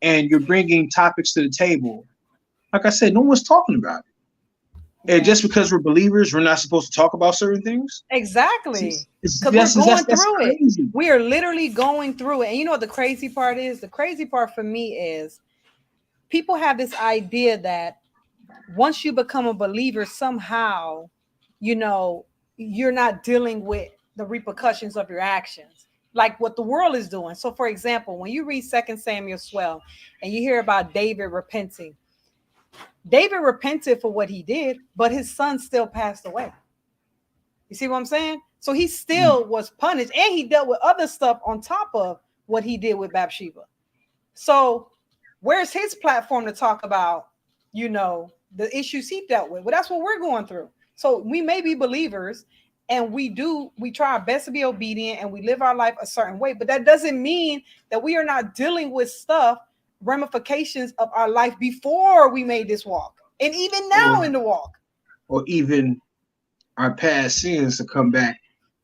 and you're bringing topics to the table. Like I said, no one's talking about it. And just because we're believers, we're not supposed to talk about certain things. Exactly. Because we're That's going that's through it. crazy. We are literally going through it. And you know what the crazy part is? The crazy part for me is people have this idea that once you become a believer, somehow, you know, you're not dealing with the repercussions of your actions, like what the world is doing. So, for example, when you read 2 Samuel 12 and you hear about David repenting, David repented for what he did, but his son still passed away. You see what I'm saying? So he Mm. still was punished and he dealt with other stuff on top of what he did with Bathsheba. So where's his platform to talk about, you know, the issues he dealt with? Well, that's what we're going through. So we may be believers and we try our best to be obedient and we live our life a certain way, but that doesn't mean that we are not dealing with stuff, ramifications of our life before we made this walk. And even now Or in the walk. or even our past sins to come back,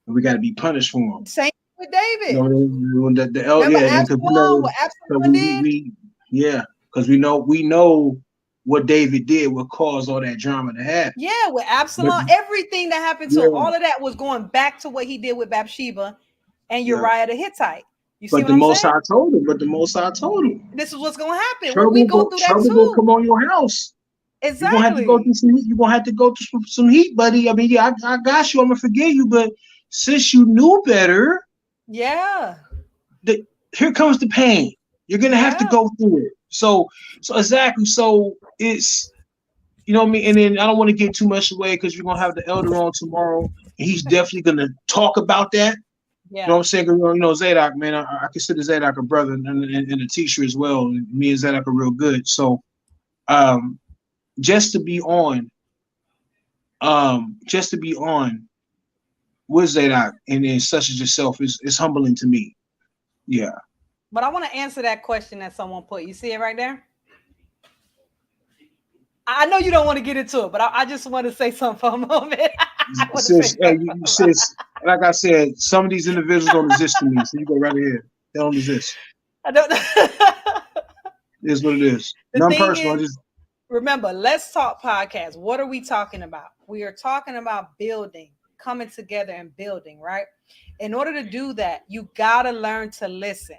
and we got to be punished for them. Same with You David. know, Remember yeah, and because Absalom, what Absalom did? yeah, because we know what David did, what caused all that drama to happen. Yeah, with But Absalom, everything that happened to him, yeah, all of that was going back to what he did with Bathsheba and yeah. Uriah the Hittite. You see But what the I'm Most saying? High told him. But the Most High told him, This is what's going to happen. We go through that trouble gonna too. come on your house. You're gonna have to go through Exactly. some. You're gonna have to go through some heat, buddy. I mean, yeah, I got you. I'm gonna forgive you, but since you knew better, Yeah. the here comes the pain. You're gonna have to Yeah. go through it. So exactly. So it's you know what I mean. And then I don't want to get too much away because we're gonna have the elder on tomorrow, and he's definitely gonna talk about that. You know what Yeah. I'm saying? 'Cause, you know, Zadok, man, I consider Zadok a brother and a teacher as well. And me and Zadok are real good. So um, just to be on, just to be on with Zadok and such as yourself is humbling to me. Yeah. But I want to answer that question that someone put. You see it right there? I know you don't want to get into it, but I just want to say something for a moment. I want to say Sis, something. sis, like I said, some of these individuals don't exist to me. So you go right ahead. They don't exist. I don't It is what it is. The None thing personal. I is, just remember, let's talk podcast. What are we talking about? We are talking about building, coming together and building, right? In order to do that, you gotta learn to listen.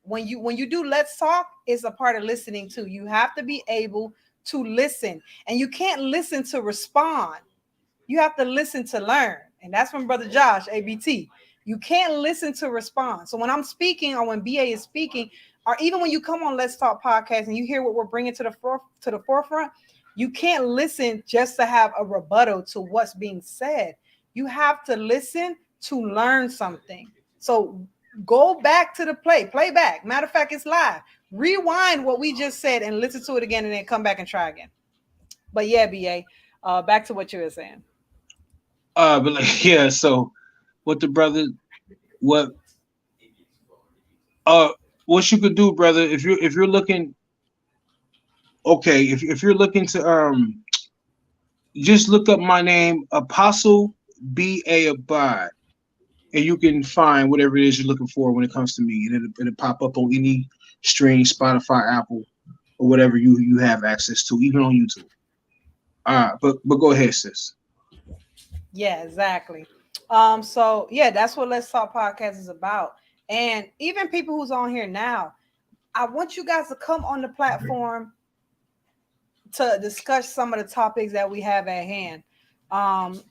When you do let's talk, it's a part of listening too. You have to be able to listen, and you can't listen to respond. You have to listen to learn. And that's from Brother Josh, ABT. You can't listen to respond. So when I'm speaking or when BA is speaking, or even when you come on Let's Talk podcast and you hear what we're bringing to the forefront, you can't listen just to have a rebuttal to what's being said. You have to listen to learn something. So go back to the playback. Matter of fact, it's live. Rewind what we just said and listen to it again and then come back and try again. But yeah, BA, back to what you were saying. but like yeah. So what the brother, what uh, what you could do, brother, if you're looking, okay, if you're looking to just look up my name, Apostle B.A. Abad, and you can find whatever it is you're looking for when it comes to me, and it'll pop up on any stream, Spotify, Apple, or whatever you have access to, even on YouTube. But go ahead, sis. Yeah, exactly. So yeah, that's what Let's Talk Podcast is about. And even people who's on here now, I want you guys to come on the platform to discuss some of the topics that we have at hand. Um,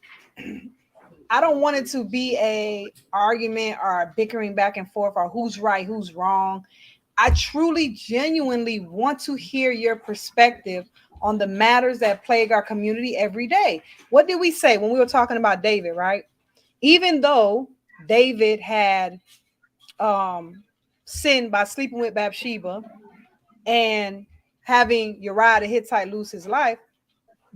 I don't want it to be a argument or a bickering back and forth or who's right, who's wrong. I truly, genuinely want to hear your perspective on the matters that plague our community every day. What did we say when we were talking about David, right? Even though David had sinned by sleeping with Bathsheba and having Uriah the Hittite lose his life,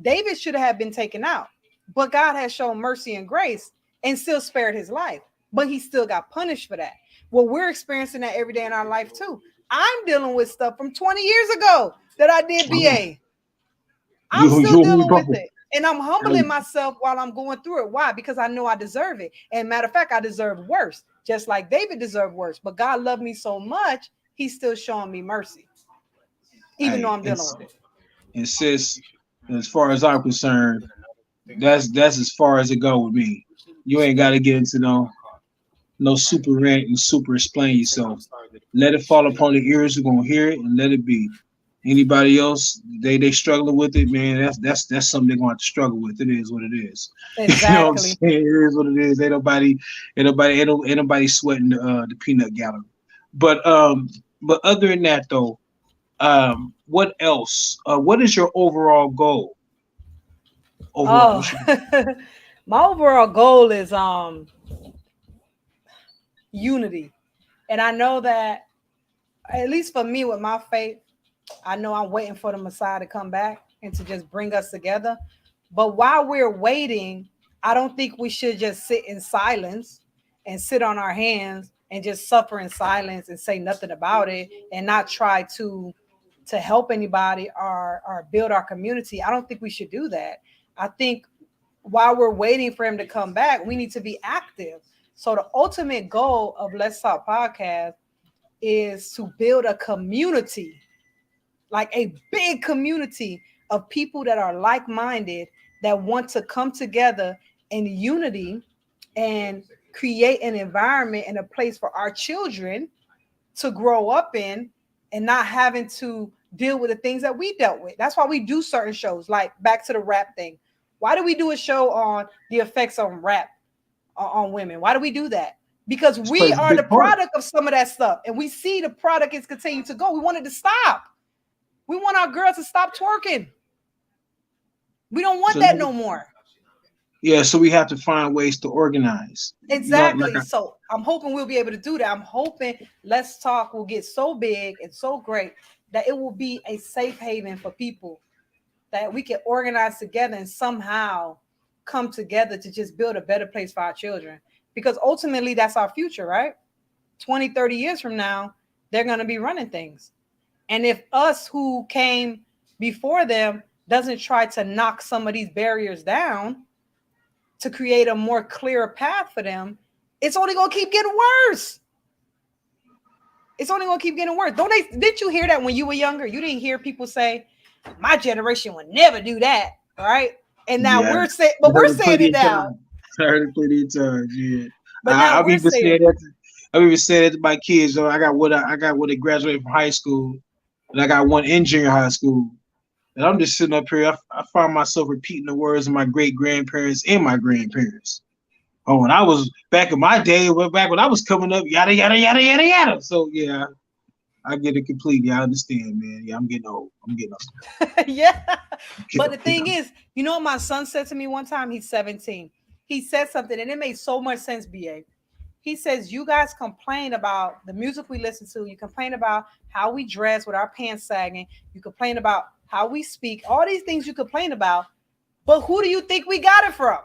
David should have been taken out. But God has shown mercy and grace and still spared his life. But he still got punished for that. Well, we're experiencing that every day in our life too. I'm dealing with stuff from 20 years ago that I did BA. I'm still You dealing with brother. it. And I'm humbling myself while I'm going through it. Why? Because I know I deserve it. And matter of fact, I deserve worse, just like David deserved worse. But God loved me so much, he's still showing me mercy, even though Hey, I'm dealing with it. and sis. As far as I'm concerned, that's as far as it go with me. You ain't got to get into no super rant and super explain yourself. Let it fall upon the ears who gonna hear it and let it be. Anybody else, they struggling with it, man. That's something they're gonna have to struggle with. It is what it is. You know what I'm Exactly. saying? It is what it is. Ain't nobody sweating the peanut gallery. But but other than that though, what else? What is your overall goal? Overall, Oh, what's your my overall goal is unity. And I know that, at least for me with my faith, I know I'm waiting for the Messiah to come back and to just bring us together. But while we're waiting, I don't think we should just sit in silence and sit on our hands and just suffer in silence and say nothing about it and not try to help anybody or build our community. I don't think we should do that. I think while we're waiting for him to come back, we need to be active. So the ultimate goal of Let's Talk Podcast is to build a community, like a big community of people that are like-minded, that want to come together in unity and create an environment and a place for our children to grow up in and not having to deal with the things that we dealt with. That's why we do certain shows, like back to the rap thing. Why do we do a show on the effects on rap on women? Why do we do that? Because This we plays a are the big part. product of some of that stuff, and we see the product is continuing to go. We want it to stop. We want our girls to stop twerking. We don't want So that no more. yeah, so we have to find ways to organize. Like Exactly. So I'm hoping we'll be able to do that. I'm hoping Let's Talk will get so big and so great that it will be a safe haven for people, that we can organize together and somehow come together to just build a better place for our children. Because ultimately, that's our future, right? 20, 30 years from now, they're going to be running things. And if us who came before them doesn't try to knock some of these barriers down to create a more clear path for them, it's only going to keep getting worse. It's only going to keep getting worse. Don't they? Didn't you hear that when you were younger? You didn't hear people say, "My generation would never do that," right? And now yeah, we're saying, I but we're heard it saying plenty it of now. times. I heard it plenty of times. Yeah, But now I've we're even saying said it. that. I've even said that to my kids. I got I got when they graduated from high school, and I got one in junior high school. And I'm just sitting up here. I find myself repeating the words of my great grandparents and my grandparents. Oh, when I was back in my day, back when I was coming up, yada yada yada yada yada. So yeah, I get it completely. I understand, man. Yeah, I'm getting old. I'm getting old. Yeah. But the Getting thing is, you know what my son said to me one time? He's 17. He said something and it made so much sense, BA. He says, "You guys complain about the music we listen to. You complain about how we dress with our pants sagging. You complain about how we speak. All these things you complain about. But who do you think we got it from?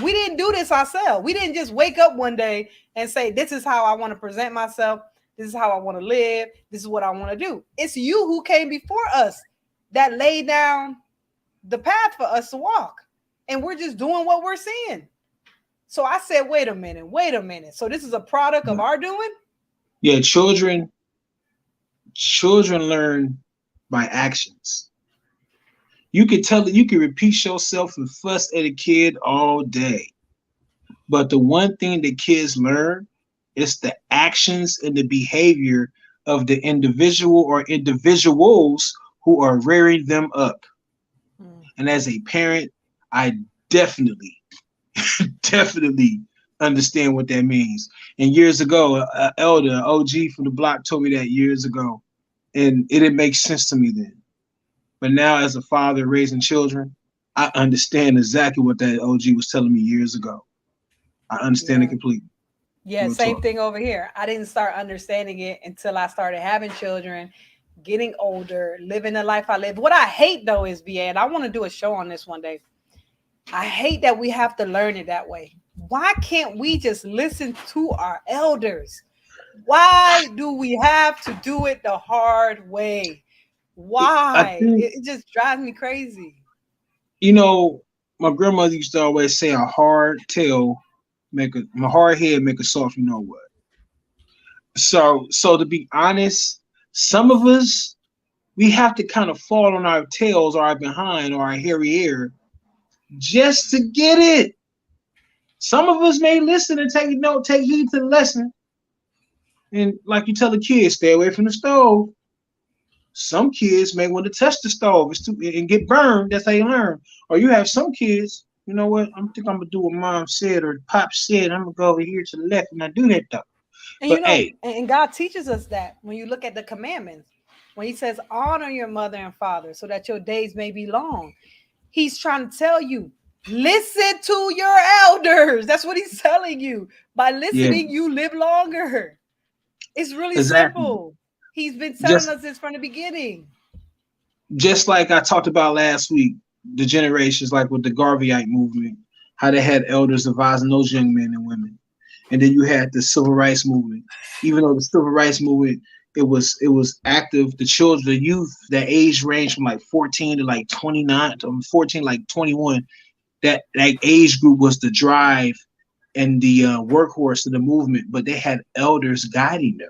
We didn't do this ourselves. We didn't just wake up one day and say, this is how I want to present myself. This is how I want to live. This is what I want to do. It's you who came before us that laid down the path for us to walk. And we're just doing what we're seeing." So I said, wait a minute, wait a minute. So this is a product of old. our doing? Yeah, children learn by actions. You can repeat yourself and fuss at a kid all day. But the one thing that kids learn is the actions and the behavior of the individual or individuals who are rearing them up. Mm. And as a parent, I definitely, definitely understand what that means. And years ago, an elder, an OG from the block told me that years ago. And it didn't make sense to me then. But now, as a father raising children, I understand exactly what that OG was telling me years ago. I understand it Yeah. completely. Yeah, Real same talk. thing over here. I didn't start understanding it until I started having children, getting older, living the life I live. What I hate though is VA, and I want to do a show on this one day. I hate that we have to learn it that way. Why can't we just listen to our elders? Why do we have to do it the hard way? I Why? think, It just drives me crazy. you know, my grandmother used to always say a hard tail my hard head make a soft, you know what. So to be honest, some of us we have to kind of fall on our tails or our behind or our hairy ear just to get it. Some of us may listen and take note, take heed to the lesson. And like you tell the kids, stay away from the stove. Some kids may want to touch the stove and get burned. That's how you learn. Or you have some kids, you know what? I think I'm gonna do what mom said or pop said. I'm gonna go over here to the left and I do that though. And But hey, and God teaches us that when you look at the commandments, when he says, honor your mother and father so that your days may be long, he's trying to tell you, listen to your elders. That's what he's telling you. By yeah, listening, you live longer. It's really exactly. simple. He's been telling Just us this from the beginning. just like I talked about last week, the generations like with the Garveyite movement, how they had elders advising those young men and women. And then you had the civil rights movement. Even though the civil rights movement, it was active, the children, the youth, that age range from like 14 to like 29, to 14 like 21. That age group was the drive and the workhorse of the movement, but they had elders guiding them.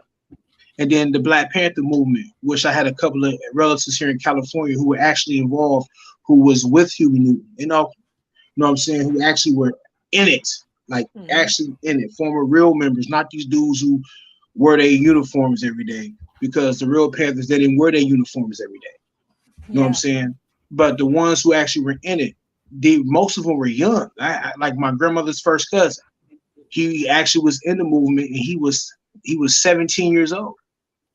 And then the Black Panther movement, which I had a couple of relatives here in California who were actually involved, who was with Huey Newton, you know what I'm saying, who actually were in it, like Mm-hmm. actually in it, former real members, not these dudes who wear their uniforms every day, because the real Panthers, they didn't wear their uniforms every day. You know what I'm Yeah. saying? But the ones who actually were in it, most of them were young. Like my grandmother's first cousin, he actually was in the movement, and he was 17 years old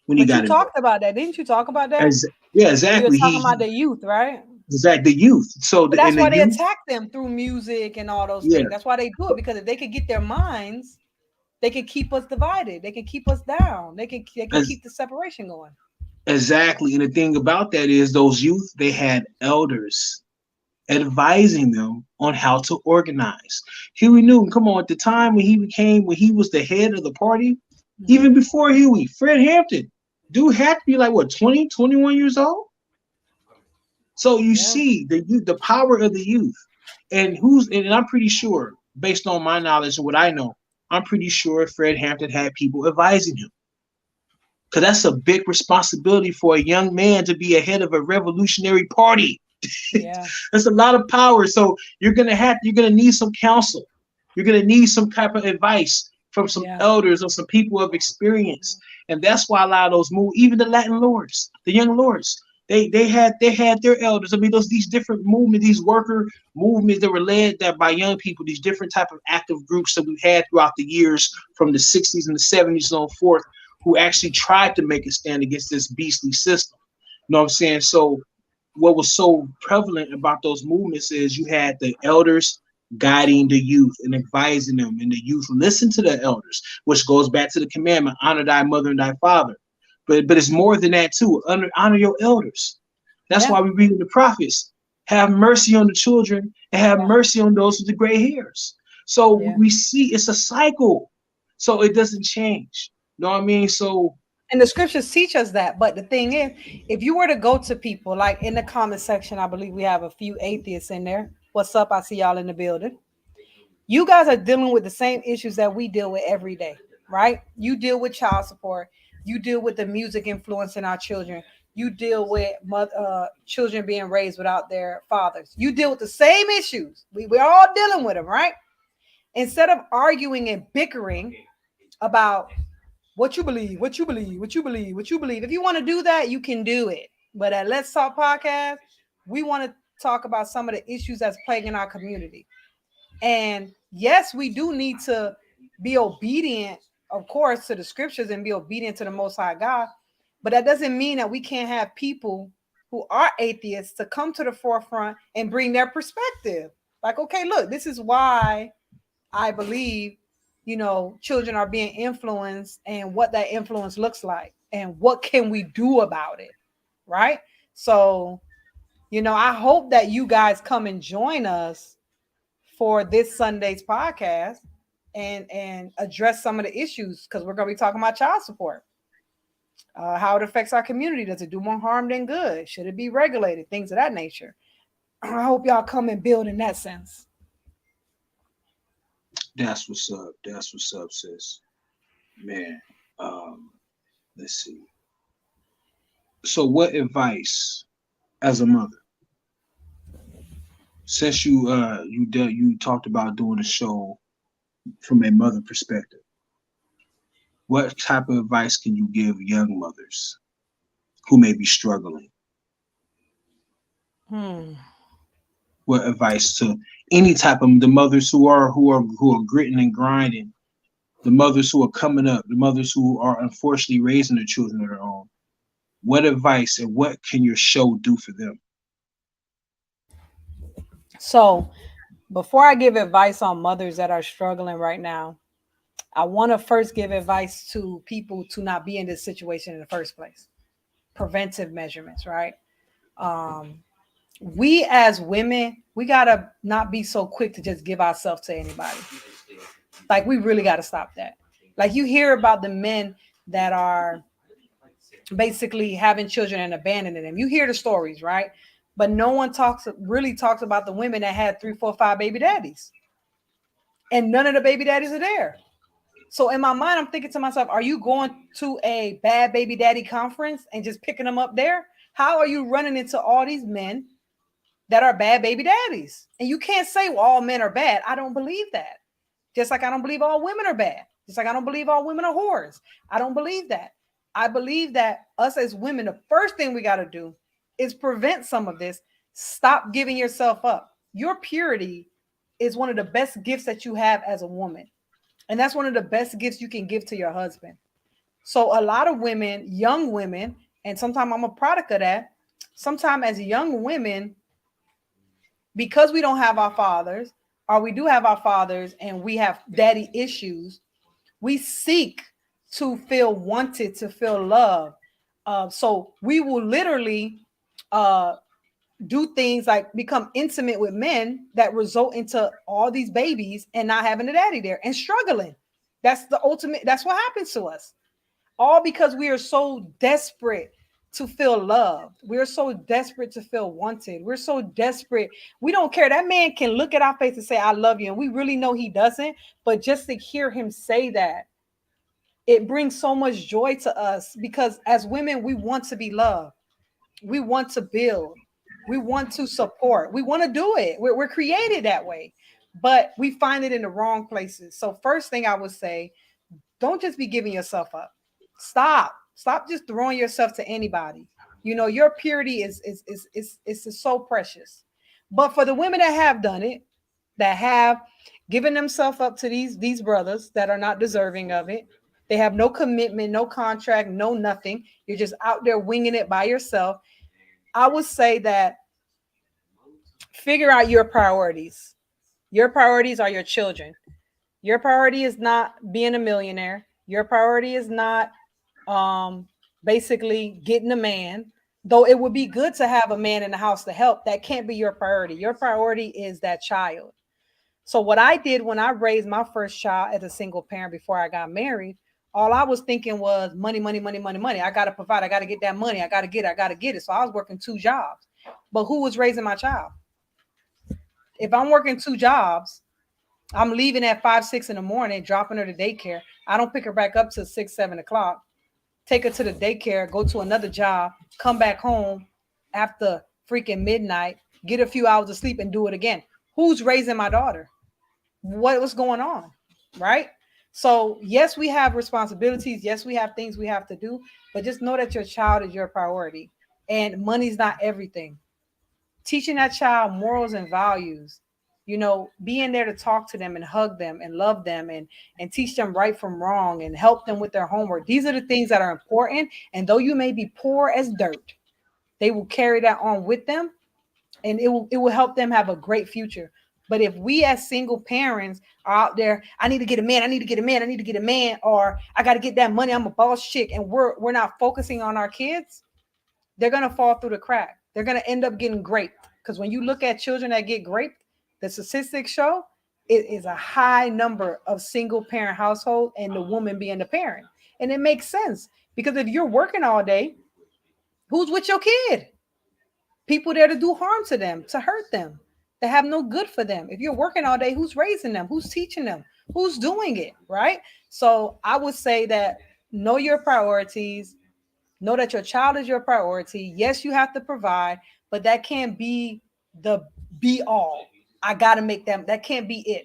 when he But you got involved. talked about that. Didn't you talk about that? As Yeah, When you were exactly. talking He about the youth, right? exactly the youth. So But in that's the why they youth, attack them through music and all those yeah. things. That's why they do it, because if they could get their minds, they can keep us divided. They can keep us down. They can As keep the separation going. Exactly. And the thing about that is those youth, they had elders advising them on how to organize. Huey Newton, come on, at the time when he was the head of the party, Hmm. even before Huey, Fred Hampton, dude had to be like what, 20, 21 years old? So you Yeah. see the youth, the power of the youth. And I'm pretty sure, based on my knowledge and what I know, I'm pretty sure Fred Hampton had people advising him. Because that's a big responsibility for a young man to be ahead of a revolutionary party. Yeah. That's a lot of power. So you're gonna need some counsel. You're gonna need some type of advice from some Yeah. elders or some people of experience. And that's why a lot of those move, even the Latin lords, the young lords, they had their elders. I mean, these different movements, these worker movements that were led that by young people, these different type of active groups that we've had throughout the years from the 60s and the 70s and on forth, who actually tried to make a stand against this beastly system. You know what I'm saying? So what was so prevalent about those movements is you had the elders guiding the youth and advising them, and the youth listen to the elders, which goes back to the commandment, honor thy mother and thy father. But it's more than that too. Honor your elders. That's Yeah. why we read in the prophets, have mercy on the children and have Yeah. mercy on those with the gray hairs. So Yeah. we see it's a cycle. So it doesn't change. You know what I mean? So And the scriptures teach us that. But the thing is, if you were to go to people, like in the comment section, I believe we have a few atheists in there. What's up? I see y'all in the building. You guys are dealing with the same issues that we deal with every day, right? You deal with child support. You deal with the music influencing our children. You deal with children being raised without their fathers. You deal with the same issues. We're all dealing with them, right? Instead of arguing and bickering about what you believe, what you believe, what you believe, what you believe. If you want to do that, you can do it. But at Let's Talk Podcast, we want to talk about some of the issues that's plaguing our community. And yes, we do need to be obedient, of course, to the scriptures and be obedient to the Most High God. But that doesn't mean that we can't have people who are atheists to come to the forefront and bring their perspective. Like, okay, look, this is why I believe, children are being influenced and what that influence looks like and what can we do about it. Right. So, I hope that you guys come and join us for this Sunday's podcast and address some of the issues, because we're going to be talking about child support, how it affects our community. Does it do more harm than good? Should it be regulated? Things of that nature. I hope y'all come and build in that sense. that's what's up. That's what's up, sis. Man. Um, let's see. So, what advice as a mother, since you talked about doing a show from a mother perspective, what type of advice can you give young mothers who may be struggling? Hmm. What advice to any type of the mothers who are gritting and grinding, the mothers who are coming up, the mothers who are unfortunately raising their children of their own? What advice and what can your show do for them? So, before I give advice on mothers that are struggling right now, I want to first give advice to people to not be in this situation in the first place. Preventive measurements, right? Um, we as women, we gotta not be so quick to just give ourselves to anybody. Like we really gotta stop that. Like you hear about the men that are basically having children and abandoning them. You hear the stories, right? But no one talks about the women that had 3, 4, 5 baby daddies, and none of the baby daddies are there. So in my mind, I'm thinking to myself, are you going to a bad baby daddy conference and just picking them up there? How are you running into all these men that are bad baby daddies? And you can't say, well, all men are bad. I don't believe that. Just like I don't believe all women are bad. Just like I don't believe all women are whores. I don't believe that. I believe that us as women, the first thing we got to do is prevent some of this. Stop giving yourself up. Your purity is one of the best gifts that you have as a woman. And that's one of the best gifts you can give to your husband. So a lot of women, young women, and sometimes I'm a product of that. Sometimes as young women, because we don't have our fathers, or we do have our fathers and we have daddy issues, we seek to feel wanted, to feel loved. So we will literally uh, do things like become intimate with men that result into all these babies and not having a daddy there and struggling. That's the ultimate. That's what happens to us. All because we are so desperate to feel loved. We're so desperate to feel wanted. We're so desperate. We don't care. That man can look at our face and say, I love you. And we really know he doesn't. But just to hear him say that, it brings so much joy to us because as women, we want to be loved. We want to build. We want to support. We want to do it. We're created that way. But we find it in the wrong places. So, first thing I would say, don't just be giving yourself up. Stop just throwing yourself to anybody. You know, your purity is so precious. But for the women that have done it, that have given themselves up to these brothers that are not deserving of it, they have no commitment, no contract, no nothing. You're just out there winging it by yourself. I would say that figure out your priorities. Your priorities are your children. Your priority is not being a millionaire. Your priority is not um basically getting a man. Though it would be good to have a man in the house to help, that can't be your priority. Your priority is that child. So what I did when I raised my first child as a single parent before I got married, all I was thinking was money, money, money, money, money. I got to provide. I got to get that money. I got to get it. So I was working 2 jobs. But who was raising my child? If I'm working 2 jobs, I'm leaving at 5, 6 in the morning, dropping her to daycare. I don't pick her back up till 6, 7 o'clock. Take her to the daycare, go to another job, come back home after freaking midnight, get a few hours of sleep, and do it again. Who's raising my daughter? What's going on, right? So yes, we have responsibilities. Yes, we have things we have to do, but just know that your child is your priority, and money's not everything. Teaching that child morals and values, being there to talk to them and hug them and love them and teach them right from wrong and help them with their homework. These are the things that are important. And though you may be poor as dirt, they will carry that on with them, and it will help them have a great future. But if we as single parents are out there, I need to get a man, I need to get a man, I need to get a man, or I got to get that money, I'm a boss chick, and we're not focusing on our kids, they're going to fall through the crack. They're going to end up getting raped. Because when you look at children that get raped, the statistics show it is a high number of single parent household and the woman being the parent. And it makes sense because if you're working all day, who's with your kid? People there to do harm to them, to hurt them, to have no good for them. If you're working all day, who's raising them? Who's teaching them? Who's doing it? Right? So I would say that know your priorities, Know that your child is your priority. Yes, you have to provide, but that can't be the be all. I got to make them. That can't be it.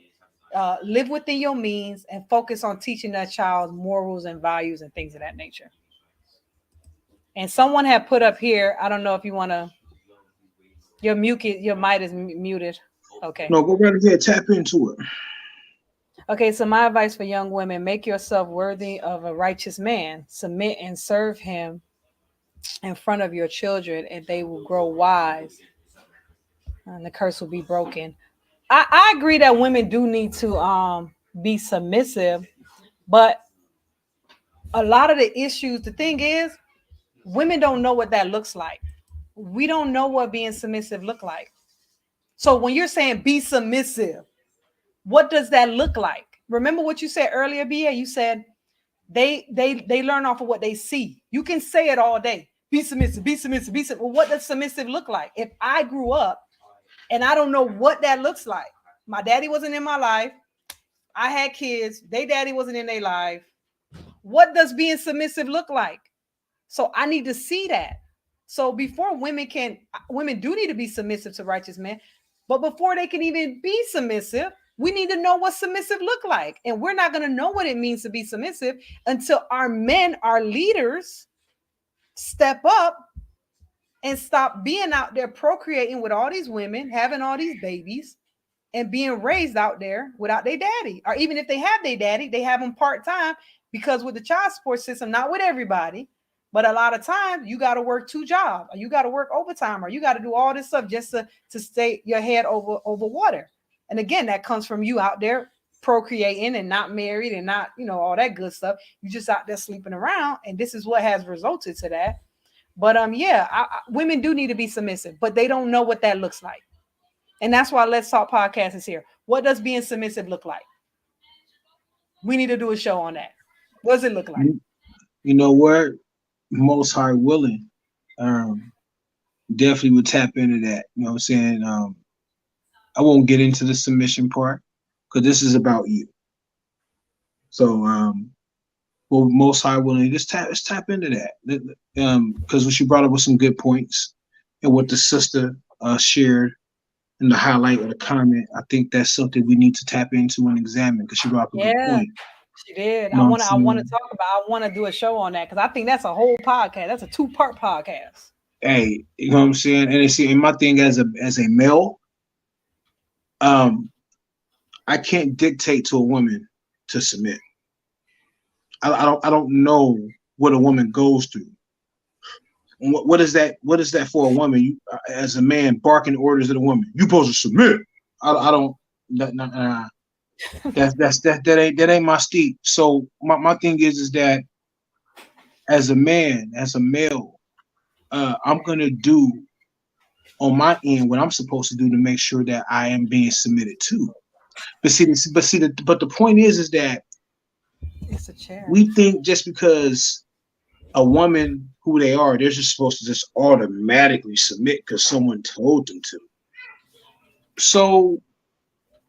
Live within your means and focus on teaching that child morals and values and things of that nature. And someone had put up here, I don't know if you want to, your mic is muted. Okay. No, go right ahead, tap into it. Okay, so my advice for young women, make yourself worthy of a righteous man. Submit and serve him in front of your children, and they will grow wise, and the curse will be broken. I agree that women do need to be submissive, but a lot of the issues, the thing is, women don't know what that looks like. We don't know what being submissive look like. So when you're saying be submissive, what does that look like? Remember what you said earlier, BA? You said they learn off of what they see. You can say it all day. Be submissive, be submissive, be submissive. Well, what does submissive look like? If I grew up and I don't know what that looks like, my daddy wasn't in my life. I had kids. Their daddy wasn't in their life. What does being submissive look like? So I need to see that. So before women do need to be submissive to righteous men, but before they can even be submissive, we need to know what submissive look like. And we're not going to know what it means to be submissive until our men, our leaders, step up and stop being out there procreating with all these women, having all these babies, and being raised out there without their daddy. Or even if they have their daddy, they have them part-time, because with the child support system, not with everybody, but a lot of times you got to work 2 jobs, or you got to work overtime, or you got to do all this stuff just to stay your head over water. And again, that comes from you out there procreating and not married and not, all that good stuff. You just out there sleeping around, and this is what has resulted to that. But women do need to be submissive, but they don't know what that looks like. And that's why Let's Talk Podcast is here. What does being submissive look like? We need to do a show on that. What does it look like? You know what? Most High willing, definitely would tap into that. You know what I'm saying? I won't get into the submission part because this is about you. So, well, Most High willing, let's tap into that. Because what she brought up was some good points, and what the sister shared in the highlight of the comment, I think that's something we need to tap into and examine, because she brought up a good point. She did. You know I want to do a show on that, because I think that's a whole podcast. That's a 2-part podcast. Hey, you know what I'm saying? And my thing as a male, I can't dictate to a woman to submit. I don't know what a woman goes through. What is that for a woman? You, as a man, barking orders at a woman, you supposed to submit. I don't. That ain't my steep. So my thing is that as a man, as a male, I'm gonna do on my end what I'm supposed to do to make sure that I am being submitted to. But the point is that it's a chair. We think just because a woman who they are, they're just supposed to just automatically submit because someone told them to. So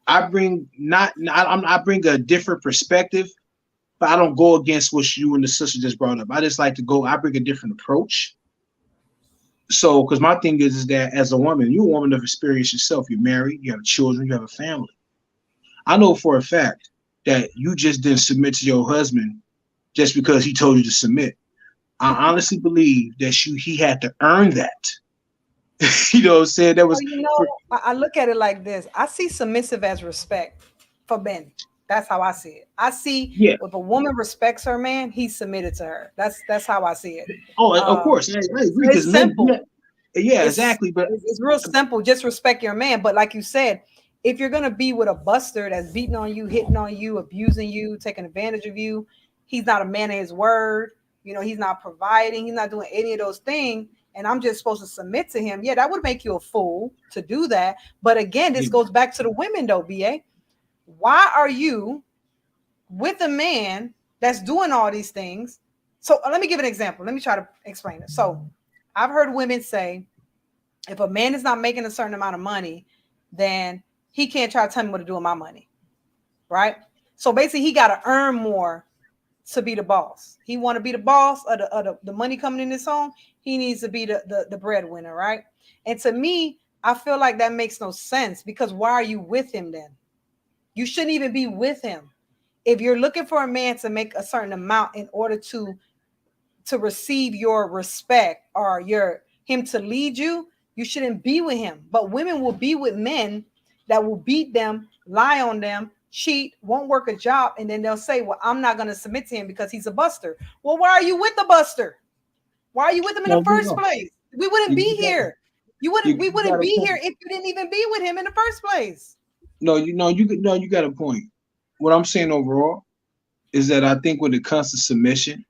I bring I bring a different perspective, but I don't go against what you and the sister just brought up. I just like to I bring a different approach. So, because my thing is that as a woman, you're a woman of experience yourself. You're married, you have children, you have a family. I know for a fact that you just didn't submit to your husband just because he told you to submit. I honestly believe that he had to earn that. You know what I'm saying? That was. I look at it like this. I see submissive as respect for men. That's how I see it. I see if a woman respects her man, he's submitted to her. That's how I see it. Oh, of course. I agree. It's simple. Exactly. But it's real simple. Just respect your man. But like you said, if you're gonna be with a buster that's beating on you, hitting on you, abusing you, taking advantage of you, he's not a man of his word. He's not providing. He's not doing any of those things. And I'm just supposed to submit to him. Yeah, that would make you a fool to do that. But again, this goes back to the women though, BA. Why are you with a man that's doing all these things? So let me give an example. Let me try to explain it. So I've heard women say, if a man is not making a certain amount of money, then he can't try to tell me what to do with my money. Right? So basically he got to earn more to be the boss. He want to be the boss of the money coming in his home. He needs to be the breadwinner, right? And to me, I feel like that makes no sense, because why are you with him then? You shouldn't even be with him. If you're looking for a man to make a certain amount in order to receive your respect or him to lead you, you shouldn't be with him. But women will be with men that will beat them, lie on them, cheat, won't work a job, and then they'll say, well, I'm not going to submit to him because he's a buster. Well, why are you with the buster? Why are you with him in the first place? We wouldn't be here. We wouldn't be here if you didn't even be with him in the first place. You got a point. What I'm saying overall is that I think when it comes to submission,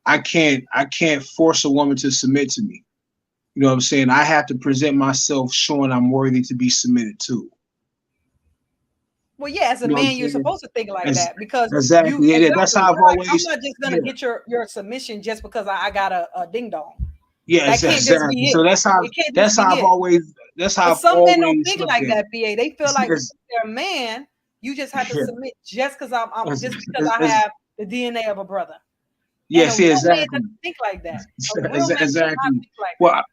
I can't force a woman to submit to me. You know what I'm saying? I have to present myself showing I'm worthy to be submitted to. Well, yeah, as a man, you're supposed to think like that, because exactly. That's how I've always. I'm not just gonna get your submission just because I got a ding dong. Yeah, that can't exactly. Just be it. So that's how I've always. That's how some men don't think like that. BA, they feel like if they're a man, you just have to submit just because I have the DNA of a brother. Yes, exactly. Think like that. Exactly. Well.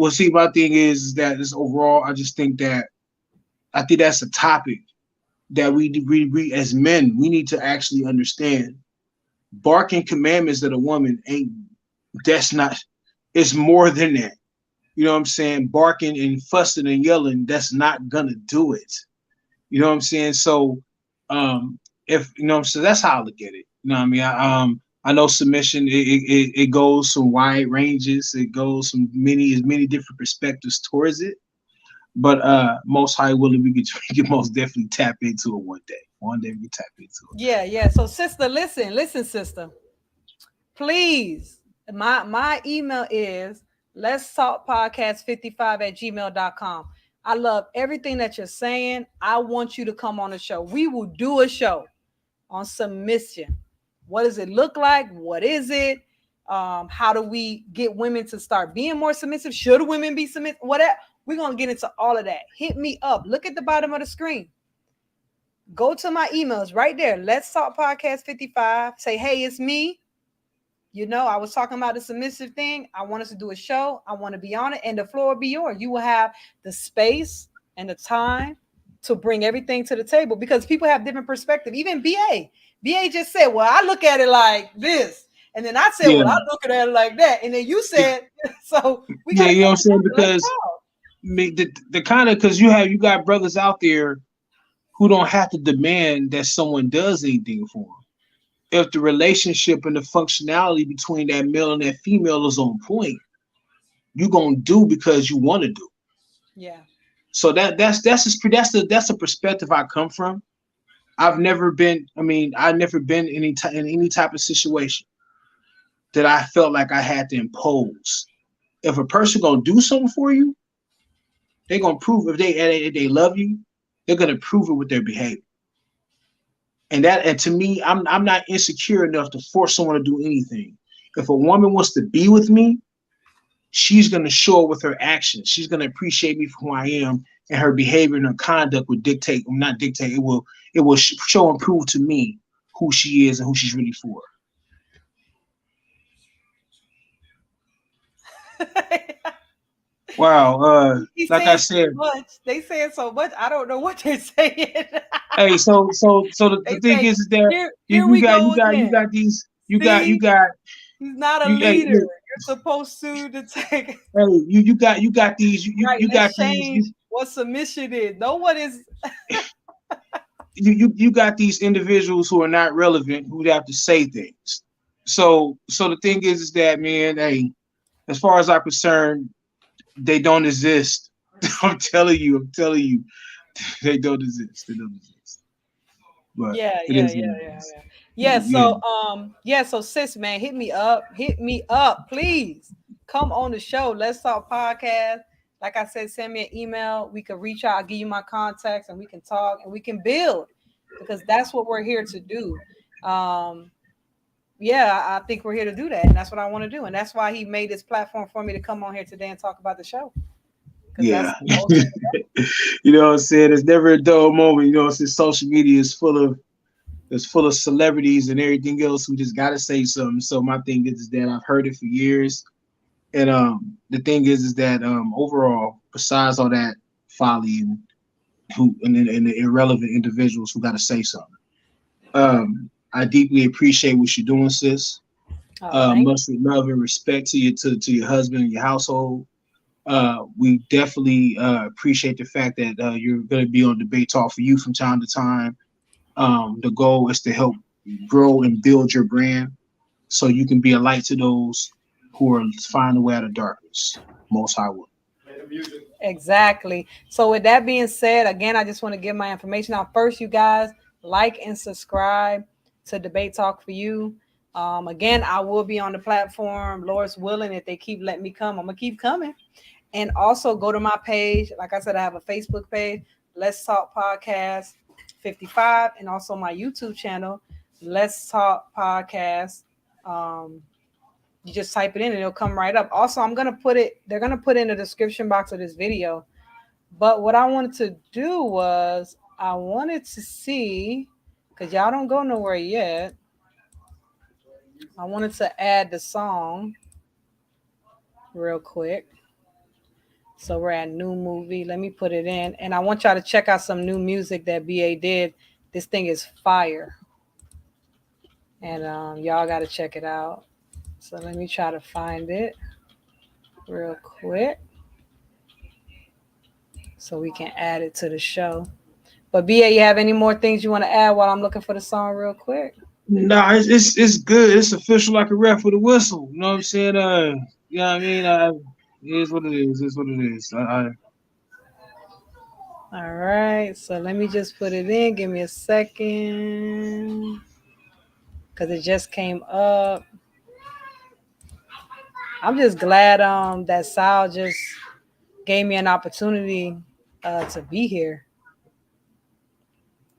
See, my thing is that this overall, I think that's a topic that we as men, we need to actually understand. Barking commandments that a woman ain't. That's not. It's more than that. You know what I'm saying? Barking and fussing and yelling, that's not gonna do it. You know what I'm saying? So, if you know, so that's how I look at it. You know what I mean? I know submission. It goes from wide ranges. It goes from many different perspectives towards it. But Most High willing, we can most definitely tap into it one day. One day we can tap into it. Yeah. So, sister, listen, sister. Please, my email is let's talk podcast 55@gmail.com. I love everything that you're saying. I want you to come on the show. We will do a show on submission. What does it look like? What is it? How do we get women to start being more submissive? Should women be submissive? Whatever. We're going to get into all of that. Hit me up. Look at the bottom of the screen. Go to my emails right there. Let's talk podcast 55. Say, hey, it's me. You know, I was talking about the submissive thing. I want us to do a show. I want to be on it. And the floor will be yours. You will have the space and the time to bring everything to the table, because people have different perspective. Even BA just said, well, I look at it like this. And then I said, well, I look at it like that. And then you said, so we got you know what I'm saying? Because the kind of, because you got brothers out there who don't have to demand that someone does anything for them. If the relationship and the functionality between that male and that female is on point, you're gonna do because you want to do. Yeah. So that's the perspective I come from. I've never been in any type of situation that I felt like I had to impose. If a person gonna do something for you, they're gonna prove if they love you, they're gonna prove it with their behavior. And to me, I'm not insecure enough to force someone to do anything. If a woman wants to be with me, she's going to show it with her actions. She's going to appreciate me for who I am, and her behavior and her conduct will dictate, or not dictate, it will show and prove to me who she is and who she's really for. Wow. Like I said, they saying so much. I don't know what they're saying. Hey, so the thing is that you got these. He's not a leader. You're supposed to take. Hey, you got these. You got these. What submission is? No one is. You got these individuals who are not relevant, who have to say things. So the thing is that, man, hey, as far as I'm concerned, they don't exist. I'm telling you, they don't exist. But So sis, man, hit me up, please. Come on the show. Let's Talk podcast. Like I said, send me an email. We can reach out. I'll give you my contacts, and we can talk and we can build, because that's what we're here to do. I think we're here to do that, and that's what I want to do, and that's why he made this platform for me to come on here today and talk about the show. Yeah. You know what I'm saying? It's never a dull moment. You know, since social media is full of It's full of celebrities and everything else who just gotta say something. So my thing is that I've heard it for years, and the thing is that overall, besides all that folly and the irrelevant individuals who gotta say something, I deeply appreciate what you're doing, sis. Oh, thank Much love and respect to your husband and your household. We definitely appreciate the fact that you're going to be on Debate Talk for You from time to time. The goal is to help grow and build your brand so you can be a light to those who are finding a way out of darkness. Most High will. Exactly. So with that being said, again, I just want to give my information out first. You guys like and subscribe to Debate Talk for You. Again, I will be on the platform, Lord's willing. If they keep letting me come, I'm gonna keep coming. And also go to my page. Like I said, I have a Facebook page, Let's Talk Podcast 55, and also my YouTube channel, Let's Talk Podcast. Um, you just type it in and it'll come right up. Also, they're gonna put in the description box of this video. But what I wanted to do was I wanted to see, because y'all don't go nowhere yet. I wanted to add the song real quick. So we're at new movie. Let me put it in. And I want y'all to check out some new music that BA did. This thing is fire. And y'all got to check it out. So let me try to find it real quick so we can add it to the show. But BA, you have any more things you want to add while I'm looking for the song real quick? Nah, it's good. It's official like a ref with a whistle. You know what I'm saying? You know what I mean? It is what it is. It's what it is. All right. So let me just put it in. Give me a second. Because it just came up. I'm just glad that Sal just gave me an opportunity to be here.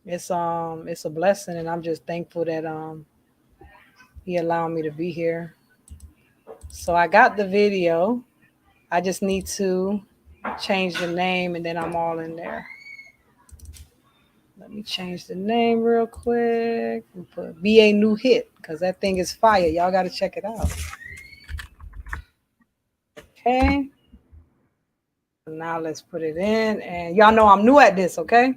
It's a blessing, and I'm just thankful that he allowed me to be here. So I got the video. I just need to change the name, and then I'm all in there. Let me change the name real quick and put BA New Hit because that thing is fire. Y'all got to check it out. Okay. Now let's put it in, and y'all know I'm new at this. Okay.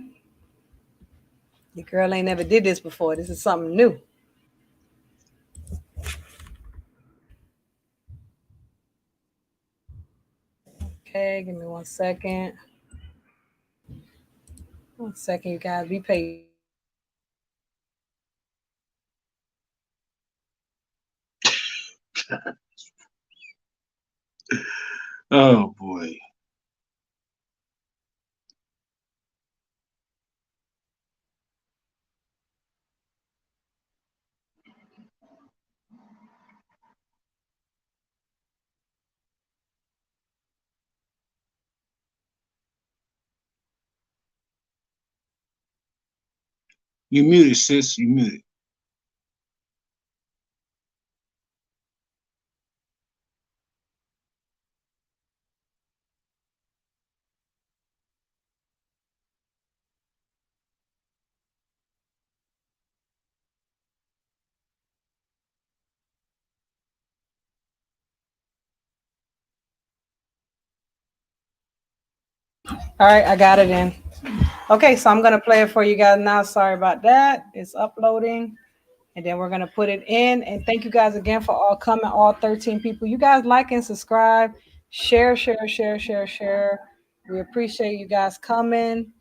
Your girl ain't never did this before. This is something new. Okay, give me 1 second. 1 second, you guys. Be patient. Oh boy. You muted, sis. You muted. All right, I got it in. Okay, so I'm gonna play it for you guys now. Sorry about that. It's uploading. And then we're gonna put it in. And thank you guys again for all coming, all 13 people. You guys like and subscribe, share, share, share, share, share. We appreciate you guys coming.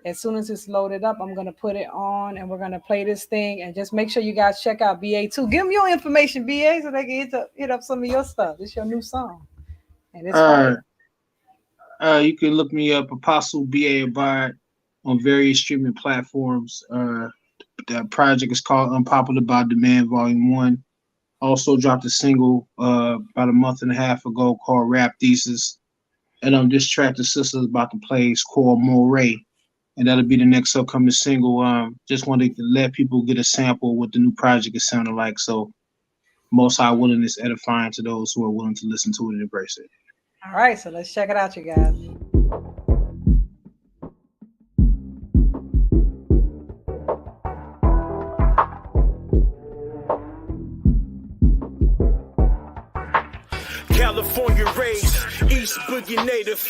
As soon as it's loaded up, I'm gonna put it on and we're gonna play this thing. And just make sure you guys check out BA too. Give them your information, BA, so they can hit up some of your stuff. It's your new song. And it's fire. You can look me up, Apostle BA Abide, on various streaming platforms. The project is called Unpopular by Demand Volume 1. Also dropped a single about a month and a half ago called Rap Thesis. And on this track, the sister's about to play is called Moray. And that'll be the next upcoming single. Just wanted to let people get a sample of what the new project is sounding like. So most high willing is edifying to those who are willing to listen to it and embrace it. All right, so let's check it out, you guys. East Boogie native,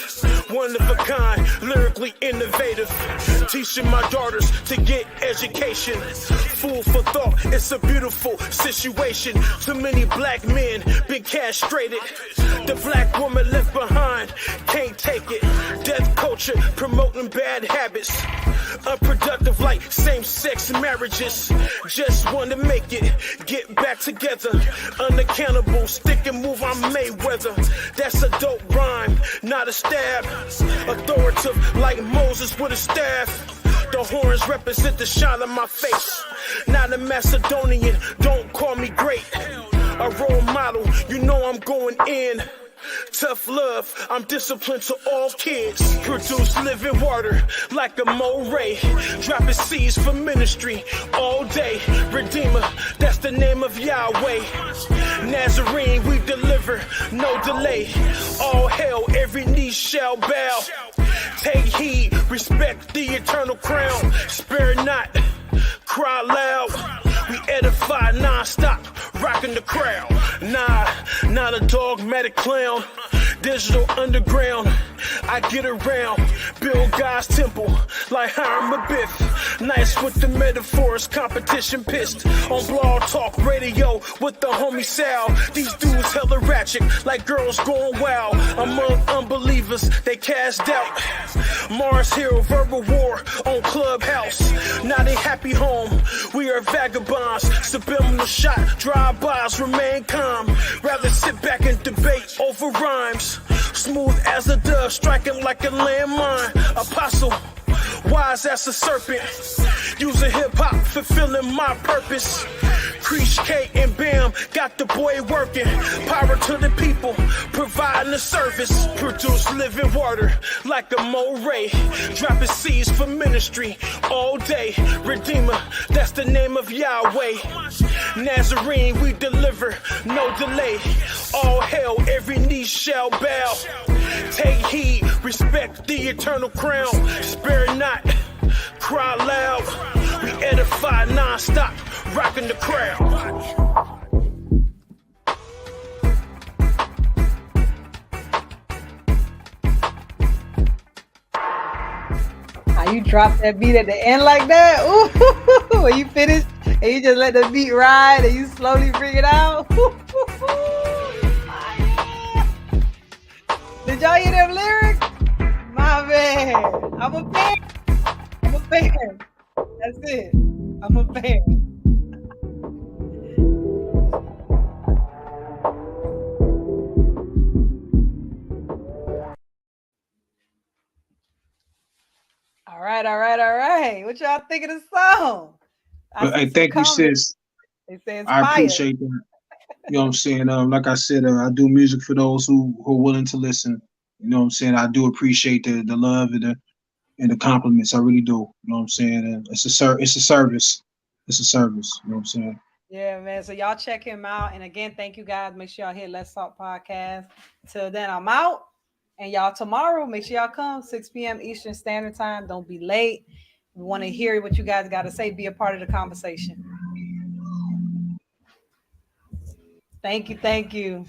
one of a kind, lyrically innovative. Teaching my daughters to get education. Food for thought, it's a beautiful situation. Too many black men been castrated. The black woman left behind, can't take it. Death culture promoting bad habits. Unproductive like same-sex marriages. Just wanna make it, get back together. Unaccountable, stick and move, I'm Mayweather. That's a dope rhyme, not a stab. Authoritative like Moses with a staff. The horns represent the shine of my face. Not a Macedonian, don't call me great. A role model, you know I'm going in. Tough love, I'm disciplined to all kids. Produce living water like a moray. Dropping seeds for ministry all day. Redeemer, that's the name of Yahweh. Nazarene, we deliver, no delay. All hell, every knee shall bow. Take heed, respect the eternal crown. Spare not, cry loud. We edify non-stop, rocking the crowd. Nah, not a dogmatic clown. Digital underground, I get around. Build God's temple like Hiram Abiff. Nice with the metaphors, competition pissed. On Blog Talk Radio with the homie Sal. These dudes hella ratchet like girls going wild. Among unbelievers, they cast doubt. Mars Hill, verbal war on Clubhouse. Now they happy home, we are vagabonds. Subliminal shot, drive-bys, remain calm. Rather sit back and debate over rhymes. Smooth as a dove, striking like a landmine. Apostle, wise as a serpent. Using hip-hop, fulfilling my purpose. Creech K and Bam, got the boy working. Power to the people, providing the service. Produce living water like a moray. Dropping seeds for ministry all day. Redeemer, that's the name of Yahweh. Nazarene, we deliver, no delay. All hell, every knee shall bow. Take heed, respect the eternal crown. Spare not, cry loud. We edify non-stop, rocking the crowd. How you drop that beat at the end like that? Ooh, when you finish and you just let the beat ride and you slowly bring it out. Did y'all hear them lyrics? My man, I'm a fan. I'm a fan. That's it. I'm a fan. All right. What y'all think of the song? I thank you, sis. They say it's I fire. appreciate that. You know what I'm saying? Like I said, I do music for those who are willing to listen. You know what I'm saying? I do appreciate the love and the compliments. I really do. You know what I'm saying? And it's a service. It's a service. You know what I'm saying? Yeah, man. So y'all check him out. And again, thank you guys. Make sure y'all hit Let's Talk Podcast. Till then, I'm out. And y'all tomorrow, make sure y'all come 6 p.m. Eastern Standard Time. Don't be late. We want to hear what you guys got to say. Be a part of the conversation. Thank you.